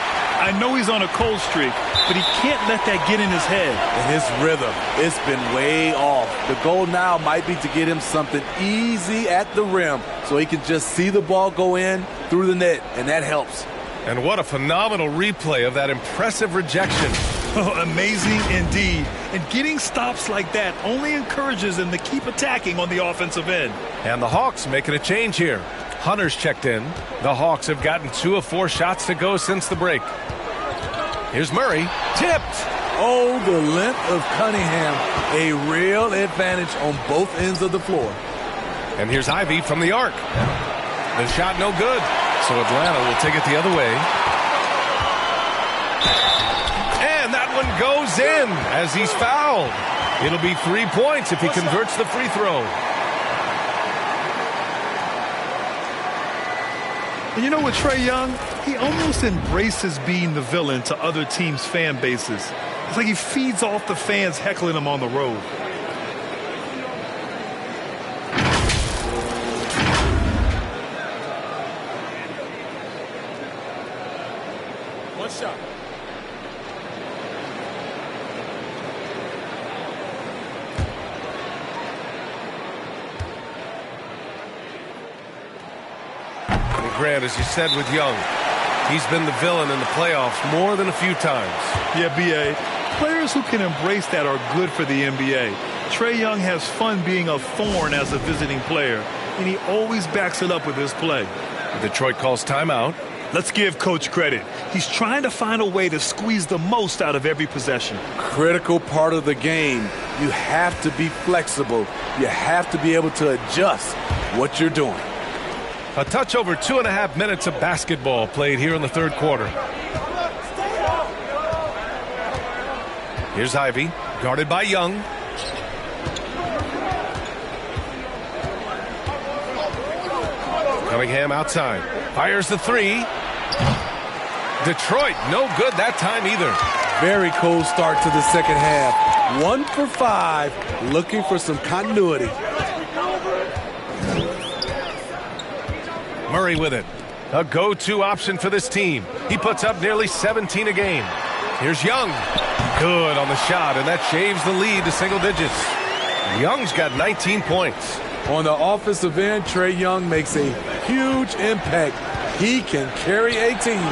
I know he's on a cold streak, but he can't let that get in his head. And his rhythm, it's been way off. The goal now might be to get him something easy at the rim so he can just see the ball go in through the net, and that helps. And what a phenomenal replay of that impressive rejection. Oh, amazing indeed. And getting stops like that only encourages him to keep attacking on the offensive end. And the Hawks making a change here. Hunter's checked in. The Hawks have gotten 2 of 4 shots to go since the break. Here's Murray. Tipped. Oh, the length of Cunningham. A real advantage on both ends of the floor. And here's Ivy from the arc. The shot no good. So Atlanta will take it the other way. And that one goes in as he's fouled. It'll be 3 points if he converts the free throw. And you know what, Trae Young? He almost embraces being the villain to other teams' fan bases. It's like he feeds off the fans heckling him on the road. One shot. Grant, as you said with Young, he's been the villain in the playoffs more than a few times. Yeah, B.A. Players who can embrace that are good for the NBA. Trae Young has fun being a thorn as a visiting player, and he always backs it up with his play. Detroit calls timeout. Let's give Coach credit. He's trying to find a way to squeeze the most out of every possession. Critical part of the game. You have to be flexible. You have to be able to adjust what you're doing. A touch over 2.5 minutes of basketball played here in the third quarter. Here's Ivy, guarded by Young. Cunningham outside. Fires the 3. Detroit, no good that time either. Very cold start to the second half. 1 for 5, looking for some continuity. Murray with it. A go-to option for this team. He puts up nearly 17 a game. Here's Young. Good on the shot, and that shaves the lead to single digits. Young's got 19 points. On the offensive end, Trae Young makes a huge impact. He can carry a team.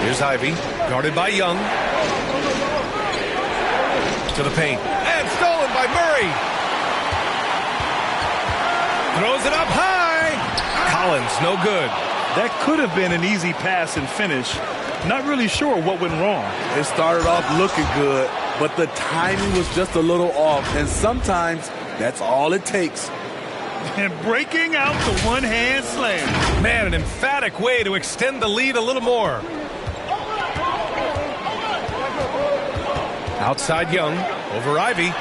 Here's Ivy, guarded by Young. To the paint, and stolen by Murray. Throws it up high. Collins, no good. That could have been an easy pass and finish. Not really sure what went wrong. It started off looking good, but the timing was just a little off, and sometimes that's all it takes. And breaking out the one-hand slam. Man, an emphatic way to extend the lead a little more. Outside Young, over Ivy.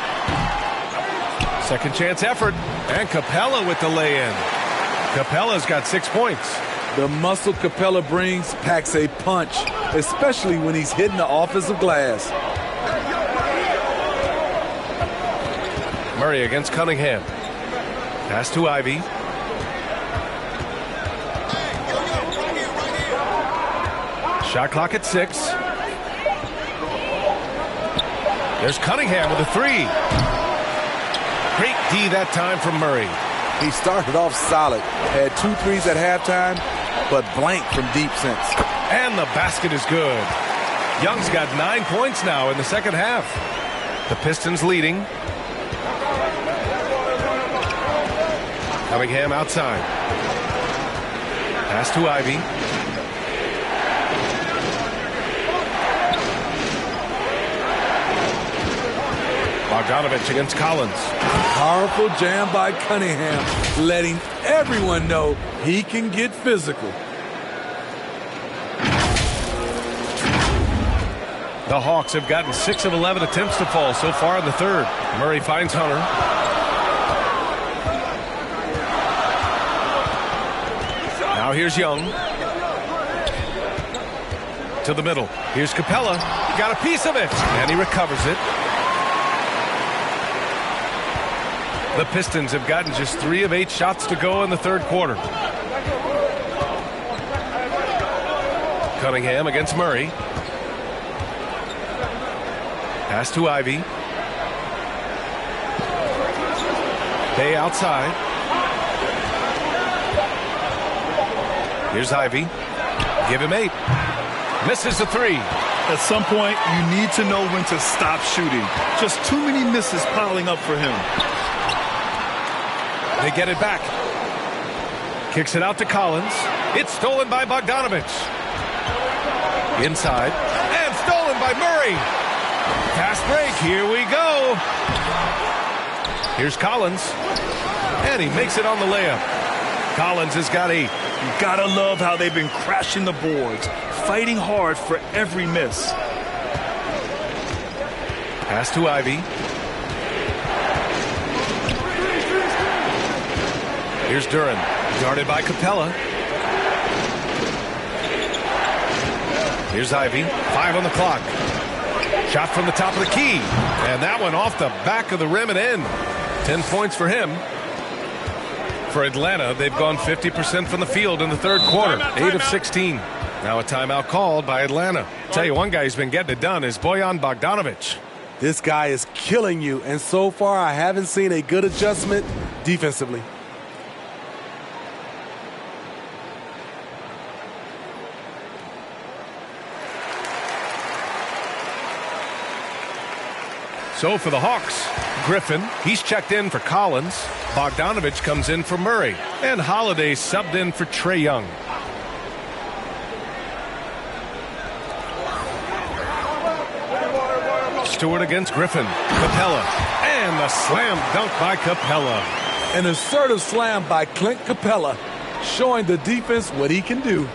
Second chance effort, and Capella with the lay-in. Capella's got 6 points. The muscle Capella brings packs a punch, especially when he's hitting the offensive glass. Murray against Cunningham. Pass to Ivy. Shot clock at 6. There's Cunningham with a 3. Great D that time from Murray. He started off solid, had 2 threes at halftime, but blank from deep since. And the basket is good. Young's got 9 points now in the second half. The Pistons leading. Cunningham outside. Pass to Ivy. Bogdanovich against Collins. Powerful jam by Cunningham, letting everyone know he can get physical. The Hawks have gotten 6 of 11 attempts to fall so far in the third. Murray finds Hunter. Now here's Young. To the middle. Here's Capella. Got a piece of it. And he recovers it. The Pistons have gotten just 3 of 8 shots to go in the third quarter. Cunningham against Murray. Pass to Ivy. Bay outside. Here's Ivy. Give him 8. Misses the 3. At some point, you need to know when to stop shooting. Just too many misses piling up for him. They get it back. Kicks it out to Collins. It's stolen by Bogdanovich. Inside. And stolen by Murray. Fast break. Here we go. Here's Collins. And he makes it on the layup. Collins has got 8. You gotta love how they've been crashing the boards, fighting hard for every miss. Pass to Ivy. Here's Duran, guarded by Capella. Here's Ivy, 5 on the clock. Shot from the top of the key, and that one off the back of the rim and in. 10 points for him. For Atlanta, they've gone 50% from the field in the third quarter, 8 of 16. Now a timeout called by Atlanta. Tell you, one guy who's been getting it done is Bojan Bogdanovich. This guy is killing you, and so far I haven't seen a good adjustment defensively. So for the Hawks, Griffin, he's checked in for Collins. Bogdanovich comes in for Murray. And Holiday subbed in for Trae Young. Stewart against Griffin. Capella. And the slam dunk by Capella. An assertive slam by Clint Capella, showing the defense what he can do.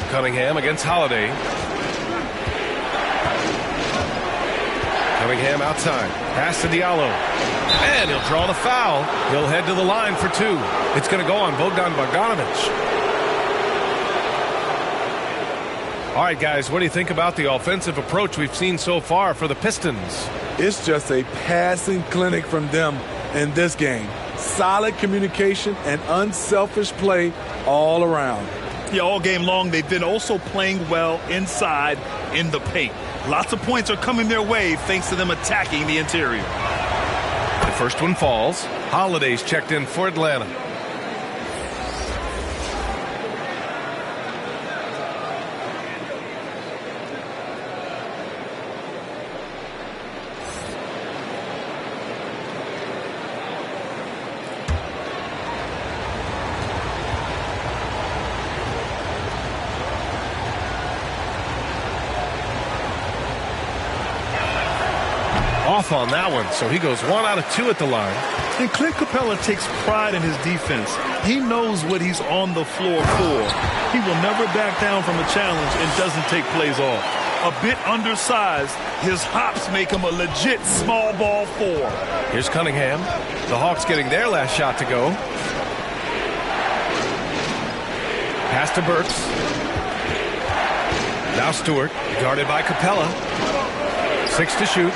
Cunningham against Holiday. Cunningham outside. Pass to Diallo. And he'll draw the foul. He'll head to the line for 2. It's going to go on Bojan Bogdanovich. All right, guys, what do you think about the offensive approach we've seen so far for the Pistons? It's just a passing clinic from them in this game. Solid communication and unselfish play all around. Yeah, all game long, they've been also playing well inside in the paint. Lots of points are coming their way thanks to them attacking the interior. The first one falls. Holiday's checked in for Atlanta. Off on that one, so he goes 1 out of 2 at the line. And Clint Capella takes pride in his defense. He knows what he's on the floor for. He will never back down from a challenge and doesn't take plays off. A bit undersized, his hops make him a legit small ball 4. Here's Cunningham. The Hawks getting their last shot to go. Pass to Burks. Now Stewart, guarded by Capella. 6 to shoot.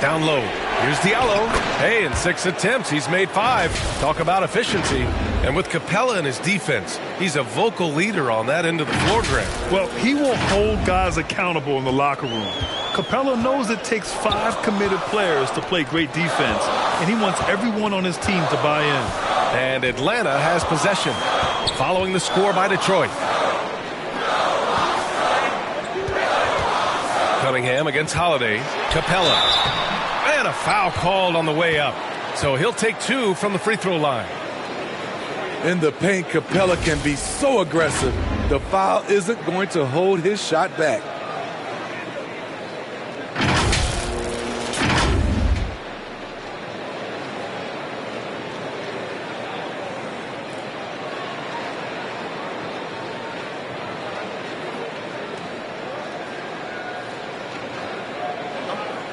Down low. Here's Diallo. Hey, in 6 attempts, he's made 5. Talk about efficiency. And with Capella in his defense, he's a vocal leader on that end of the floor, Grant. Well, he will hold guys accountable in the locker room. Capella knows it takes 5 committed players to play great defense, and he wants everyone on his team to buy in. And Atlanta has possession, following the score by Detroit. Cunningham against Holiday. Capella. And a foul called on the way up. So he'll take 2 from the free throw line. In the paint, Capella can be so aggressive. The foul isn't going to hold his shot back.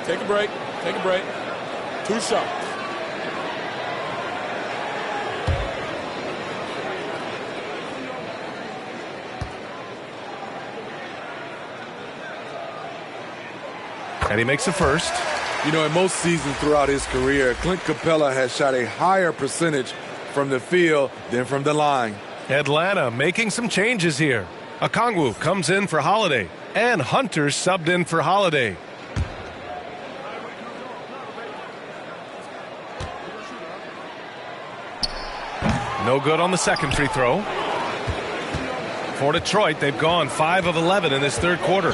Take a break. Take a break. 2 shots. And he makes the first. You know, in most seasons throughout his career, Clint Capella has shot a higher percentage from the field than from the line. Atlanta making some changes here. Okongwu comes in for Holiday. And Hunter subbed in for Holiday. No good on the second free throw. For Detroit, they've gone 5 of 11 in this third quarter.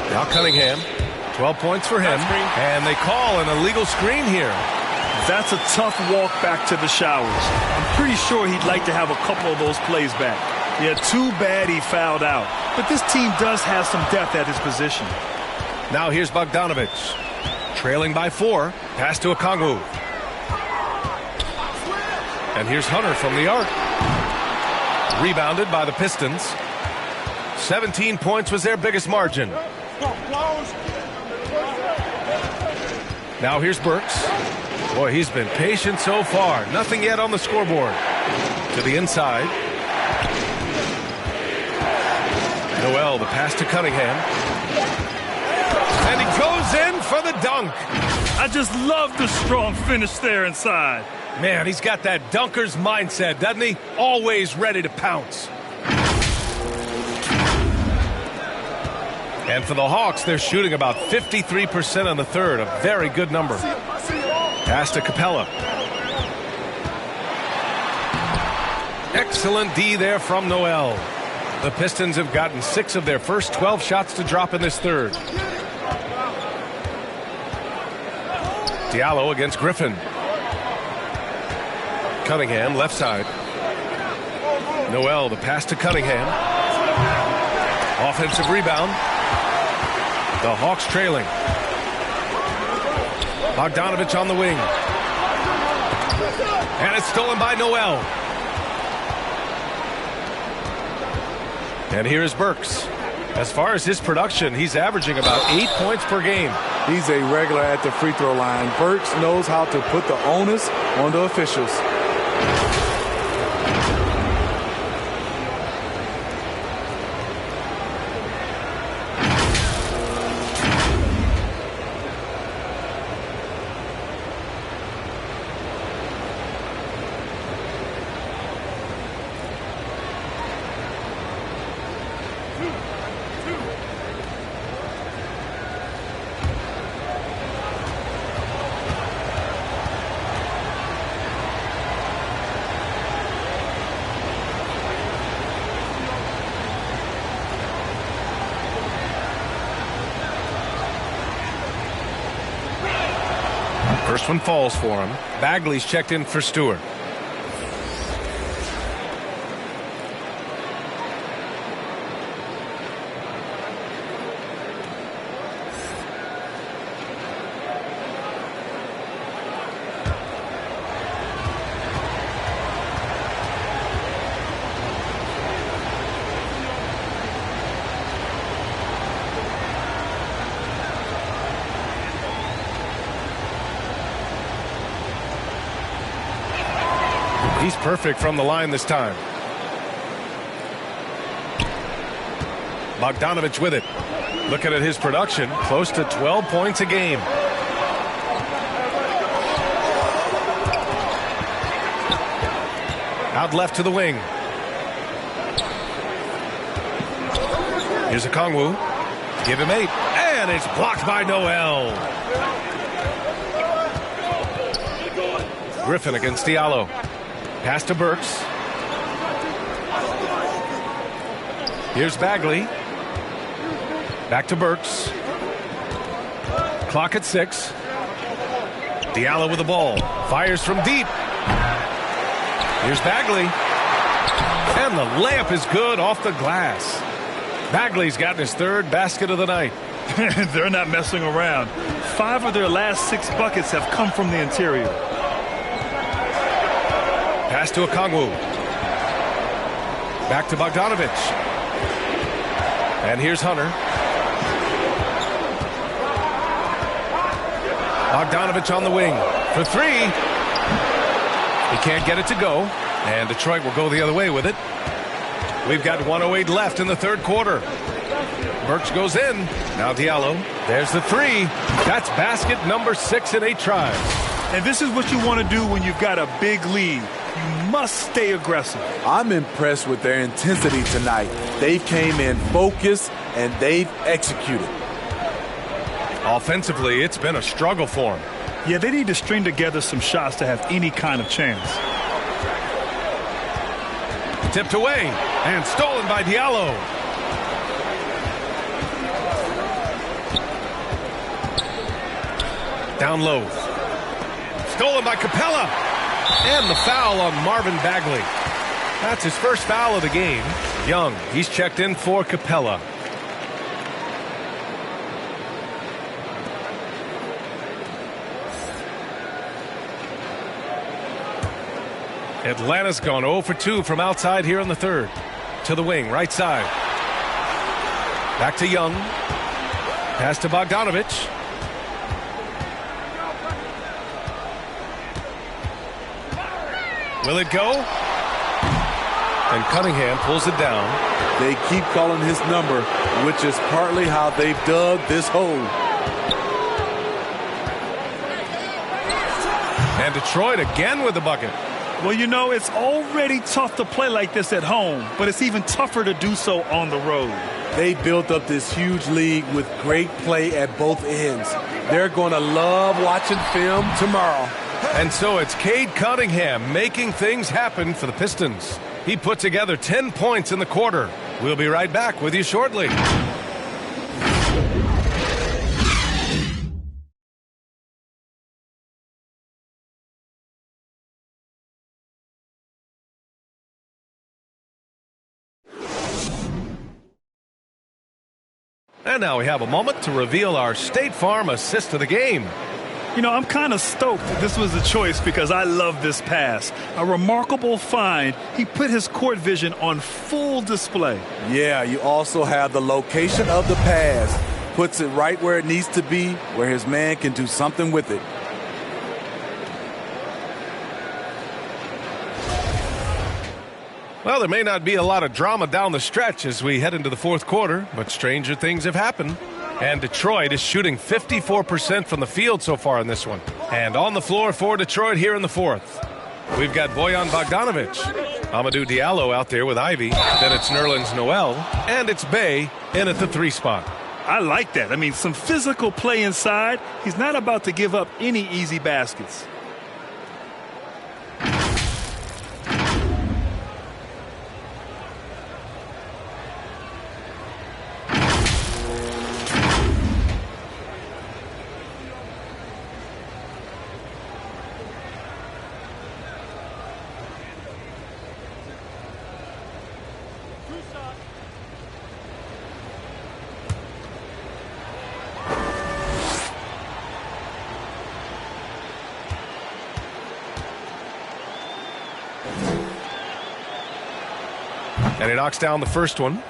Now Cunningham, 12 points for him. And they call an illegal screen here. That's a tough walk back to the showers. I'm pretty sure he'd like to have a couple of those plays back. Yeah, too bad he fouled out. But this team does have some depth at his position. Now here's Bogdanovich. Trailing by 4. Pass to Okongwu. And here's Hunter from the arc. Rebounded by the Pistons. 17 points was their biggest margin. Now here's Burks. Boy, he's been patient so far. Nothing yet on the scoreboard. To the inside. Noel, the pass to Cunningham. And he goes in for the dunk. I just love the strong finish there inside. Man, he's got that dunker's mindset, doesn't he? Always ready to pounce. And for the Hawks, they're shooting about 53% on the third, a very good number. Pass to Capella. Excellent D there from Noel. The Pistons have gotten 6 of their first 12 shots to drop in this third. Diallo against Griffin. Cunningham, left side. Noel, the pass to Cunningham. Offensive rebound. The Hawks trailing. Bogdanovich on the wing. And it's stolen by Noel. And here is Burks. As far as his production, he's averaging about 8 points per game. He's a regular at the free throw line. Burks knows how to put the onus on the officials. First one falls for him. Bagley's checked in for Stewart. He's perfect from the line this time. Bogdanovich with it. Looking at his production, close to 12 points a game. Out left to the wing. Here's Okongwu. Give him 8. And it's blocked by Noel. Griffin against Diallo. Pass to Burks. Here's Bagley. Back to Burks. Clock at 6. Diallo with the ball. Fires from deep. Here's Bagley. And the layup is good off the glass. Bagley's gotten his 3rd basket of the night. They're not messing around. 5 of their last 6 buckets have come from the interior. Pass to Okongwu. Back to Bogdanovich. And here's Hunter. Bogdanovich on the wing for 3. He can't get it to go. And Detroit will go the other way with it. We've got 1:08 left in the 3rd quarter. Burks goes in. Now Diallo. There's the 3. That's basket number 6 in 8 tries. And this is what you want to do when you've got a big lead. You must stay aggressive. I'm impressed with their intensity tonight. They came in focused and they've executed. Offensively, it's been a struggle for them. Yeah, they need to string together some shots to have any kind of chance. Tipped away and stolen by Diallo. Down low. Stolen by Capella. And the foul on Marvin Bagley. That's his first foul of the game. Young, he's checked in for Capella. Atlanta's gone 0 for 2 from outside here in the 3rd. To the wing, right side. Back to Young. Pass to Bogdanovich. Will it go? And Cunningham pulls it down. They keep calling his number, which is partly how they've dug this hole. And Detroit again with the bucket. Well, you know, it's already tough to play like this at home, but it's even tougher to do so on the road. They built up this huge lead with great play at both ends. They're going to love watching film tomorrow. And so it's Cade Cunningham making things happen for the Pistons. He put together 10 points in the quarter. We'll be right back with you shortly. And now we have a moment to reveal our State Farm assist of the game. You know, I'm kind of stoked that this was a choice because I love this pass. A remarkable find. He put his court vision on full display. Yeah, you also have the location of the pass. Puts it right where it needs to be, where his man can do something with it. Well, there may not be a lot of drama down the stretch as we head into the 4th quarter, but stranger things have happened. And Detroit is shooting 54% from the field so far in this one. And on the floor for Detroit here in the 4th. We've got Bojan Bogdanovich. Amadou Diallo out there with Ivy. Then it's Nerlens Noel. And it's Bey in at the 3 spot. I like that. I mean, some physical play inside. He's not about to give up any easy baskets. And he knocks down the first one.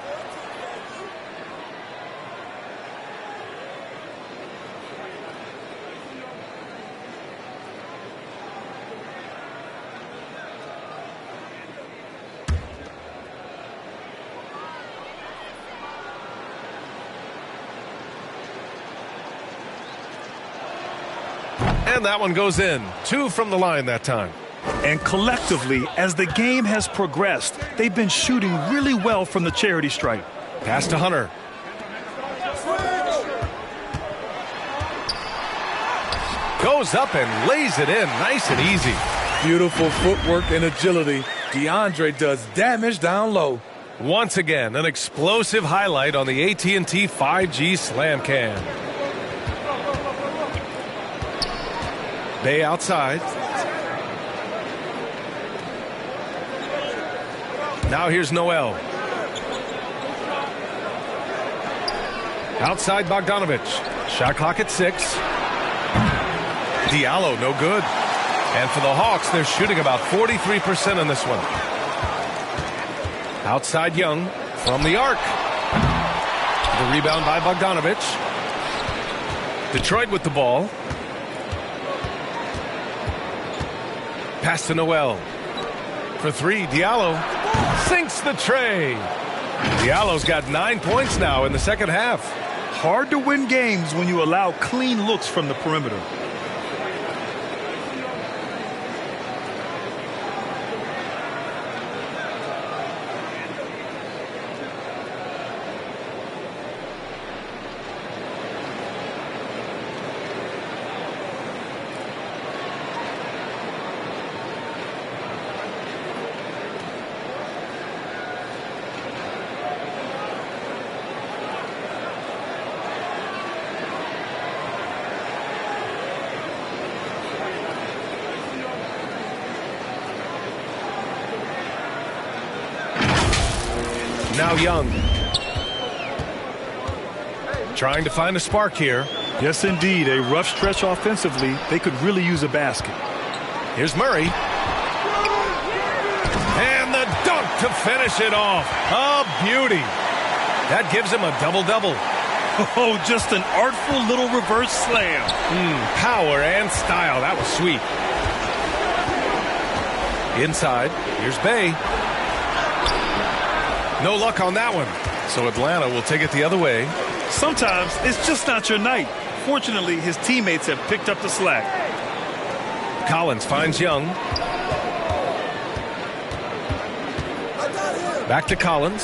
And that one goes in. 2 from the line that time. And collectively, as the game has progressed, they've been shooting really well from the charity stripe. Pass to Hunter. Goes up and lays it in. Nice and easy. Beautiful footwork and agility. DeAndre does damage down low. Once again, an explosive highlight on the AT&T 5G Slam Cam. Bay outside. Now here's Noel. Outside Bogdanovich. Shot clock at 6. Diallo, no good. And for the Hawks, they're shooting about 43% in this one. Outside Young from the arc. The rebound by Bogdanovich. Detroit with the ball. Pass to Noel. For 3, Diallo sinks the tray. Diallo's got 9 points now in the second half. Hard to win games when you allow clean looks from the perimeter. Now Young. Trying to find a spark here. Yes, indeed. A rough stretch offensively. They could really use a basket. Here's Murray. And the dunk to finish it off. A beauty. That gives him a double-double. Oh, just an artful little reverse slam. Power and style. That was sweet. Inside. Here's Bay. No luck on that one. So Atlanta will take it the other way. Sometimes it's just not your night. Fortunately, his teammates have picked up the slack. Collins finds Young. Back to Collins.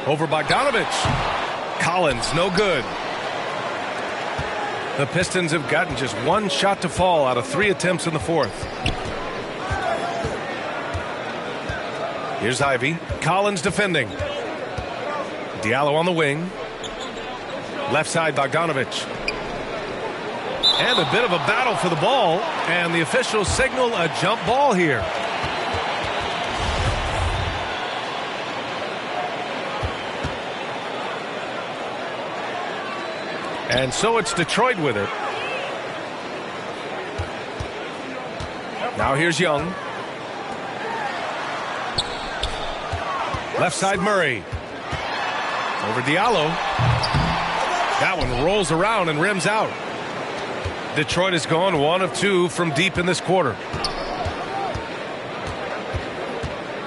Over Bogdanovich. Collins, no good. The Pistons have gotten just 1 shot to fall out of 3 attempts in the fourth. Here's Ivy. Collins defending. Diallo on the wing. Left side, Bogdanovich. And a bit of a battle for the ball. And the officials signal a jump ball here. And so it's Detroit with it. Now here's Young. Left side Murray. Over Diallo. That one rolls around and rims out. Detroit has gone 1 of 2 from deep in this quarter.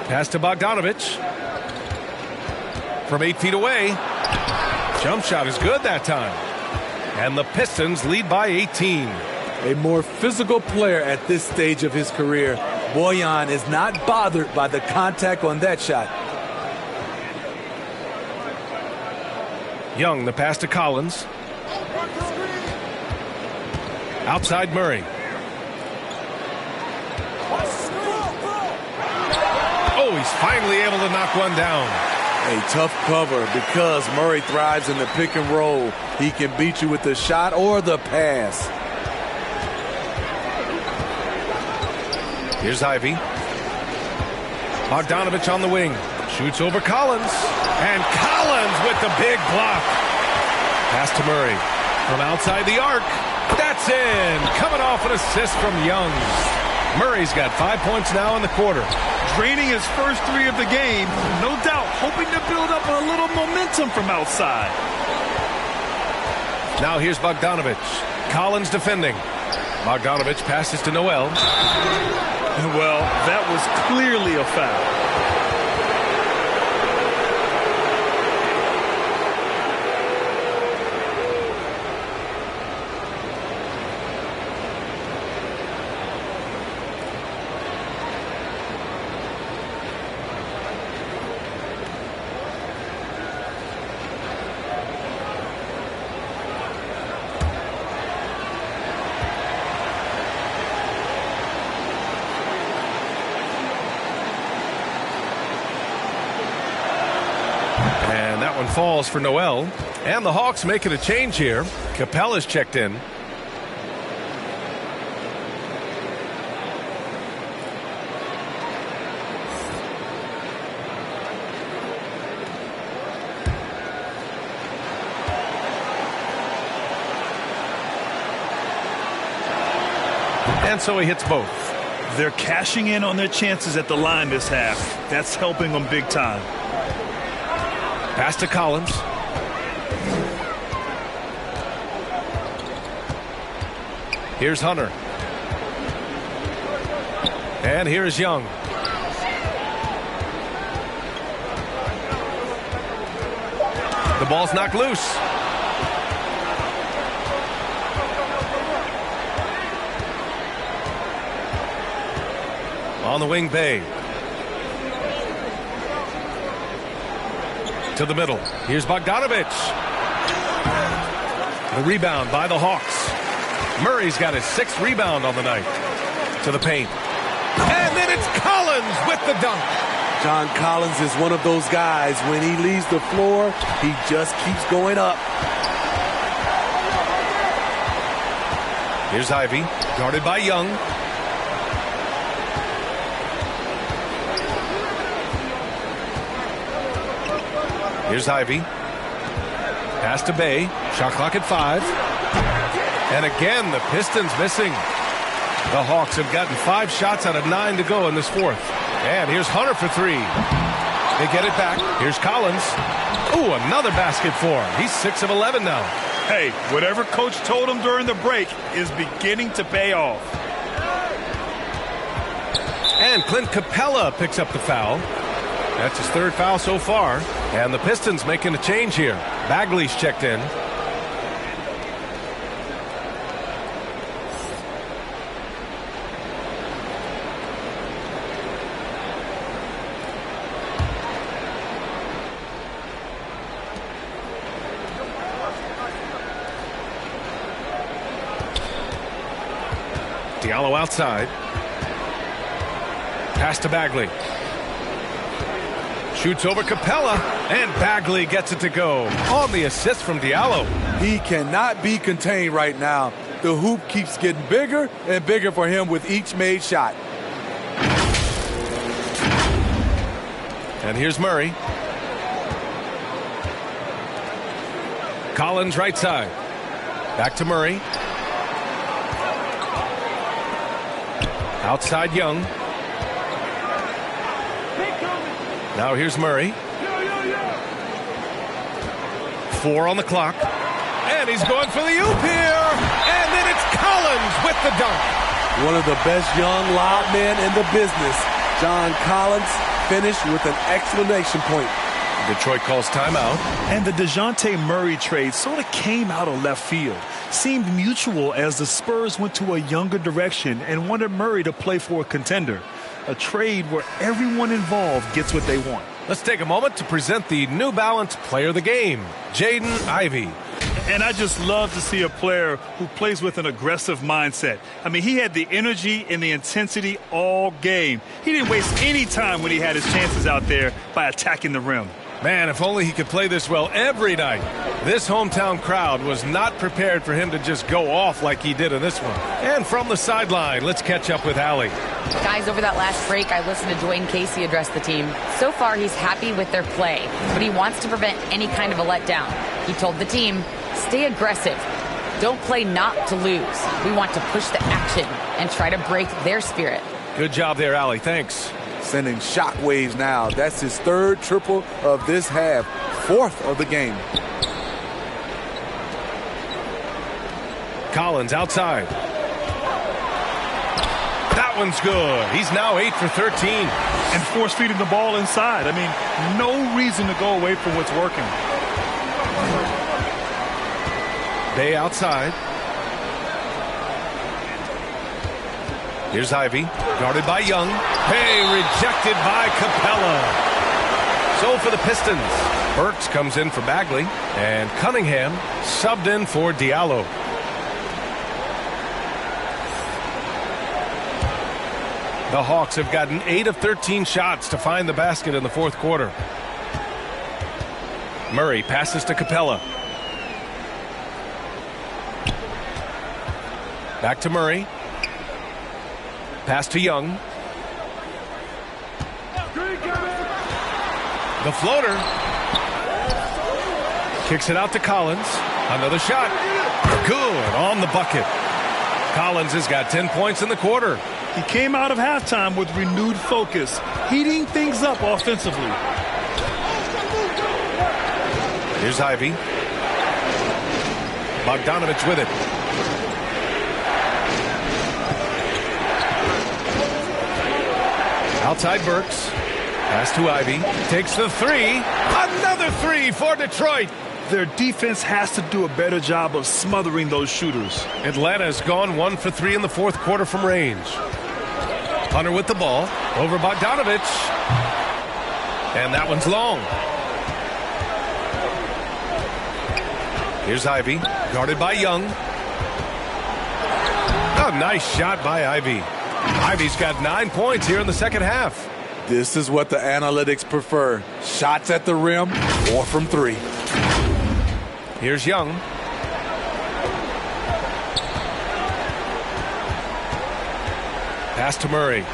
Pass to Bogdanovich. From 8 feet away. Jump shot is good that time. And the Pistons lead by 18. A more physical player at this stage of his career. Bojan is not bothered by the contact on that shot. Young, the pass to Collins. Outside Murray. Oh, he's finally able to knock one down. A tough cover because Murray thrives in the pick and roll. He can beat you with the shot or the pass. Here's Ivy. Bogdanovich on the wing. Shoots over Collins. And Collins with the big block. Pass to Murray. From outside the arc. That's in. Coming off an assist from Young. Murray's got 5 points now in the quarter. Draining his first three of the game, no doubt hoping to build up a little momentum from outside. Now here's Bogdanovich. Collins defending. Bogdanovich passes to Noel. Well, that was clearly a foul. And that one falls for Noel. And the Hawks making a change here. Capella's checked in. And so he hits both. They're cashing in on their chances at the line this half. That's helping them big time. Pass to Collins. Here's Hunter. And here's Young. The ball's knocked loose. On the wing, Bay. To the middle. Here's Bogdanovich. The rebound by the Hawks. Murray's got his 6th rebound on the night. To the paint. And then it's Collins with the dunk. John Collins is one of those guys. When he leaves the floor, he just keeps going up. Here's Ivy. Guarded by Young. Here's Ivy. Pass to Bay. Shot clock at 5. And again, the Pistons missing. The Hawks have gotten 5 shots out of 9 to go in this fourth. And here's Hunter for 3. They get it back. Here's Collins. Ooh, another basket for him. He's 6 of 11 now. Hey, whatever coach told him during the break is beginning to pay off. And Clint Capella picks up the foul. That's his 3rd foul so far. And the Pistons making a change here. Bagley's checked in. Diallo outside. Pass to Bagley. Shoots over Capella, and Bagley gets it to go on the assist from Diallo. He cannot be contained right now. The hoop keeps getting bigger and bigger for him with each made shot. And here's Murray. Collins right side. Back to Murray. Outside Young. Now here's Murray. 4 on the clock. And he's going for the oop here. And then it's Collins with the dunk. One of the best young lob men in the business. John Collins finished with an exclamation point. Detroit calls timeout. And the DeJounte Murray trade sort of came out of left field. Seemed mutual as the Spurs went to a younger direction and wanted Murray to play for a contender. A trade where everyone involved gets what they want. Let's take a moment to present the New Balance Player of the Game, Jaden Ivey. And I just love to see a player who plays with an aggressive mindset. I mean, he had the energy and the intensity all game. He didn't waste any time when he had his chances out there by attacking the rim. Man, if only he could play this well every night. This hometown crowd was not prepared for him to just go off like he did in this one. And from the sideline, let's catch up with Allie. Guys, over that last break, I listened to Dwayne Casey address the team. So far, he's happy with their play, but he wants to prevent any kind of a letdown. He told the team, stay aggressive. Don't play not to lose. We want to push the action and try to break their spirit. Good job there, Allie. Thanks. Sending shockwaves now. That's his third triple of this half, fourth of the game. Collins outside. That one's good. He's now 8 for 13. And force feeding the ball inside. I mean, no reason to go away from what's working. Bay outside. Here's Ivy, guarded by Young. Bay rejected by Capella. So for the Pistons, Burks comes in for Bagley, and Cunningham subbed in for Diallo. The Hawks have gotten 8 of 13 shots to find the basket in the fourth quarter. Murray passes to Capella. Back to Murray. Pass to Young. The floater. Kicks it out to Collins. Another shot. Good on the bucket. Collins has got 10 points in the quarter. He came out of halftime with renewed focus, heating things up offensively. Here's Ivy. Bogdanovich with it. Outside Burks. Pass to Ivy. Takes the three. Another three for Detroit. Their defense has to do a better job of smothering those shooters. Atlanta has gone 1 for 3 in the fourth quarter from range. Hunter with the ball. Over Bogdanovich. And that one's long. Here's Ivy. Guarded by Young. A nice shot by Ivy. Ivy's got 9 points here in the second half. This is what the analytics prefer. Shots at the rim or from three. Here's Young. Pass to Murray.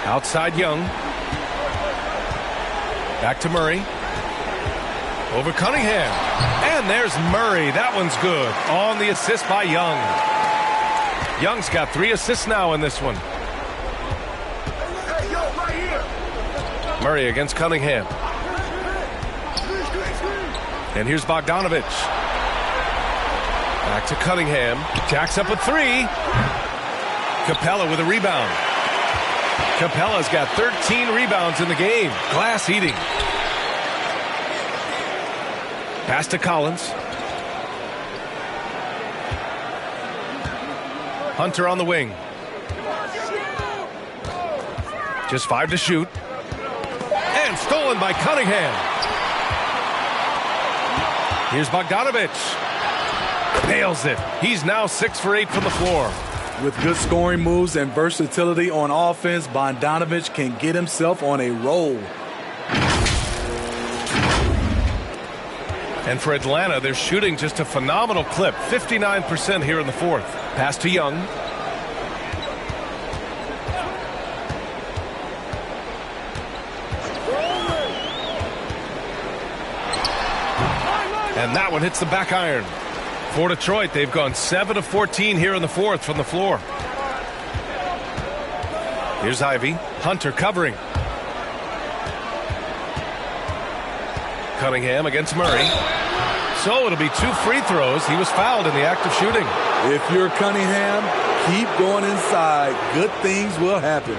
Outside Young. Back to Murray. Over Cunningham. And there's Murray. That one's good. On the assist by Young. Young's got 3 assists now in this one. Murray against Cunningham. And here's Bogdanovich. Back to Cunningham. Jacks up a 3. Capella with a rebound. Capella's got 13 rebounds in the game. Glass eating. Pass to Collins. Hunter on the wing. Just 5 to shoot. And stolen by Cunningham. Here's Bogdanovich. Nails it. He's now 6 for 8 from the floor. With good scoring moves and versatility on offense, Bogdanovich can get himself on a roll. And for Atlanta, they're shooting just a phenomenal clip. 59% here in the fourth. Pass to Young. And that one hits the back iron. For Detroit, they've gone 7 of 14 here in the fourth from the floor. Here's Ivy. Hunter covering. Cunningham against Murray. So it'll be 2 free throws. He was fouled in the act of shooting. If you're Cunningham, keep going inside. Good things will happen.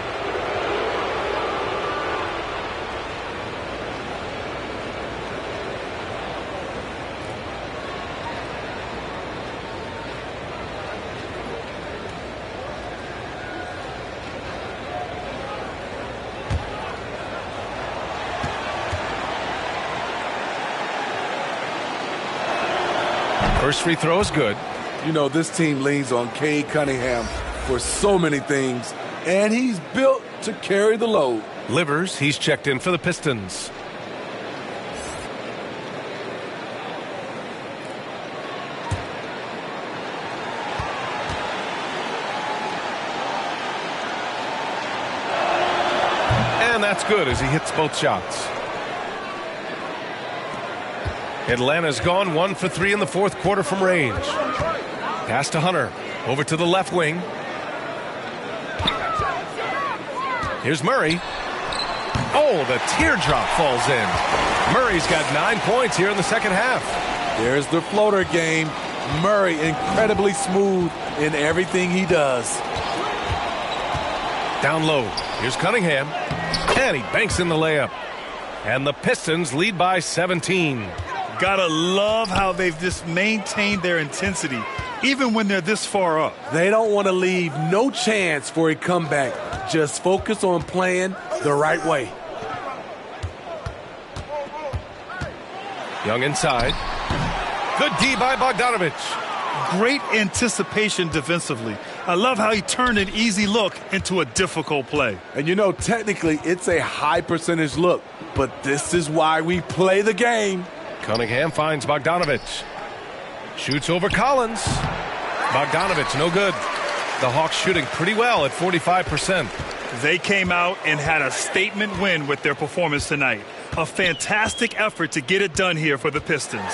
First free throw is good. You know, this team leans on Cade Cunningham for so many things, and he's built to carry the load. Livers, he's checked in for the Pistons. And that's good as he hits both shots. Atlanta's gone 1 for 3 in the fourth quarter from range. Pass to Hunter. Over to the left wing. Here's Murray. Oh, the teardrop falls in. Murray's got 9 points here in the second half. There's the floater game. Murray incredibly smooth in everything he does. Down low. Here's Cunningham. And he banks in the layup. And the Pistons lead by 17. Gotta love how they've just maintained their intensity, even when they're this far up. They don't want to leave no chance for a comeback. Just focus on playing the right way. Young inside. Good D by Bogdanovich. Great anticipation defensively. I love how he turned an easy look into a difficult play. And you know, technically, it's a high percentage look, but this is why we play the game. Cunningham finds Bogdanovich. Shoots over Collins. Bogdanovich, no good. The Hawks shooting pretty well at 45%. They came out and had a statement win with their performance tonight. A fantastic effort to get it done here for the Pistons.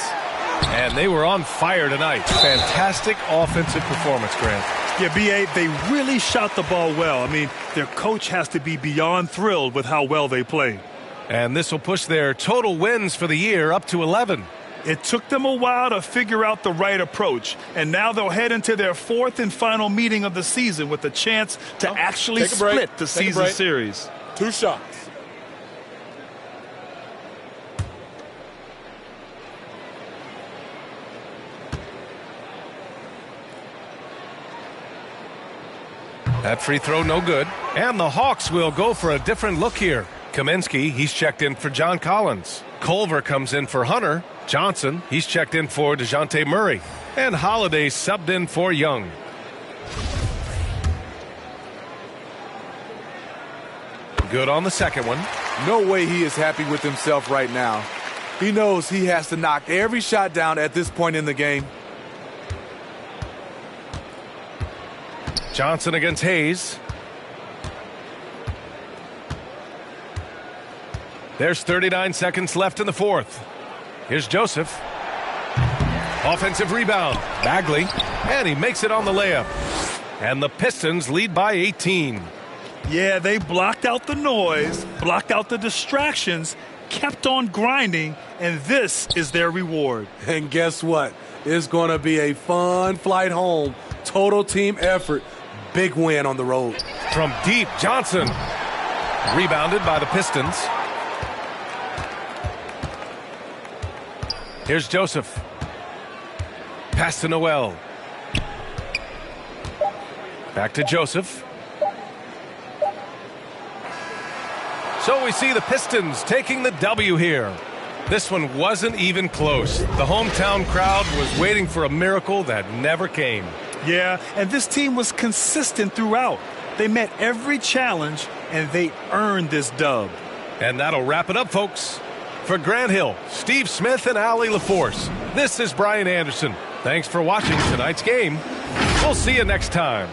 And they were on fire tonight. Fantastic offensive performance, Grant. Yeah, B.A., they really shot the ball well. I mean, their coach has to be beyond thrilled with how well they played. And this will push their total wins for the year up to 11. It took them a while to figure out the right approach, and now they'll head into their fourth and final meeting of the season with a chance to actually split the season series. 2 shots. That free throw no good. And the Hawks will go for a different look here. Kaminsky, he's checked in for John Collins. Culver comes in for Hunter. Johnson, he's checked in for DeJounte Murray. And Holiday subbed in for Young. Good on the second one. No way he is happy with himself right now. He knows he has to knock every shot down at this point in the game. Johnson against Hayes. There's 39 seconds left in the fourth. Here's Joseph. Offensive rebound. Bagley. And he makes it on the layup. And the Pistons lead by 18. Yeah, they blocked out the noise, blocked out the distractions, kept on grinding, and this is their reward. And guess what? It's going to be a fun flight home. Total team effort. Big win on the road. From deep, Johnson. Rebounded by the Pistons. Here's Joseph. Pass to Noel. Back to Joseph. So we see the Pistons taking the W here. This one wasn't even close. The hometown crowd was waiting for a miracle that never came. Yeah, and this team was consistent throughout. They met every challenge, and they earned this dub. And that'll wrap it up, folks. For Grant Hill, Steve Smith, and Allie LaForce, this is Brian Anderson. Thanks for watching tonight's game. We'll see you next time.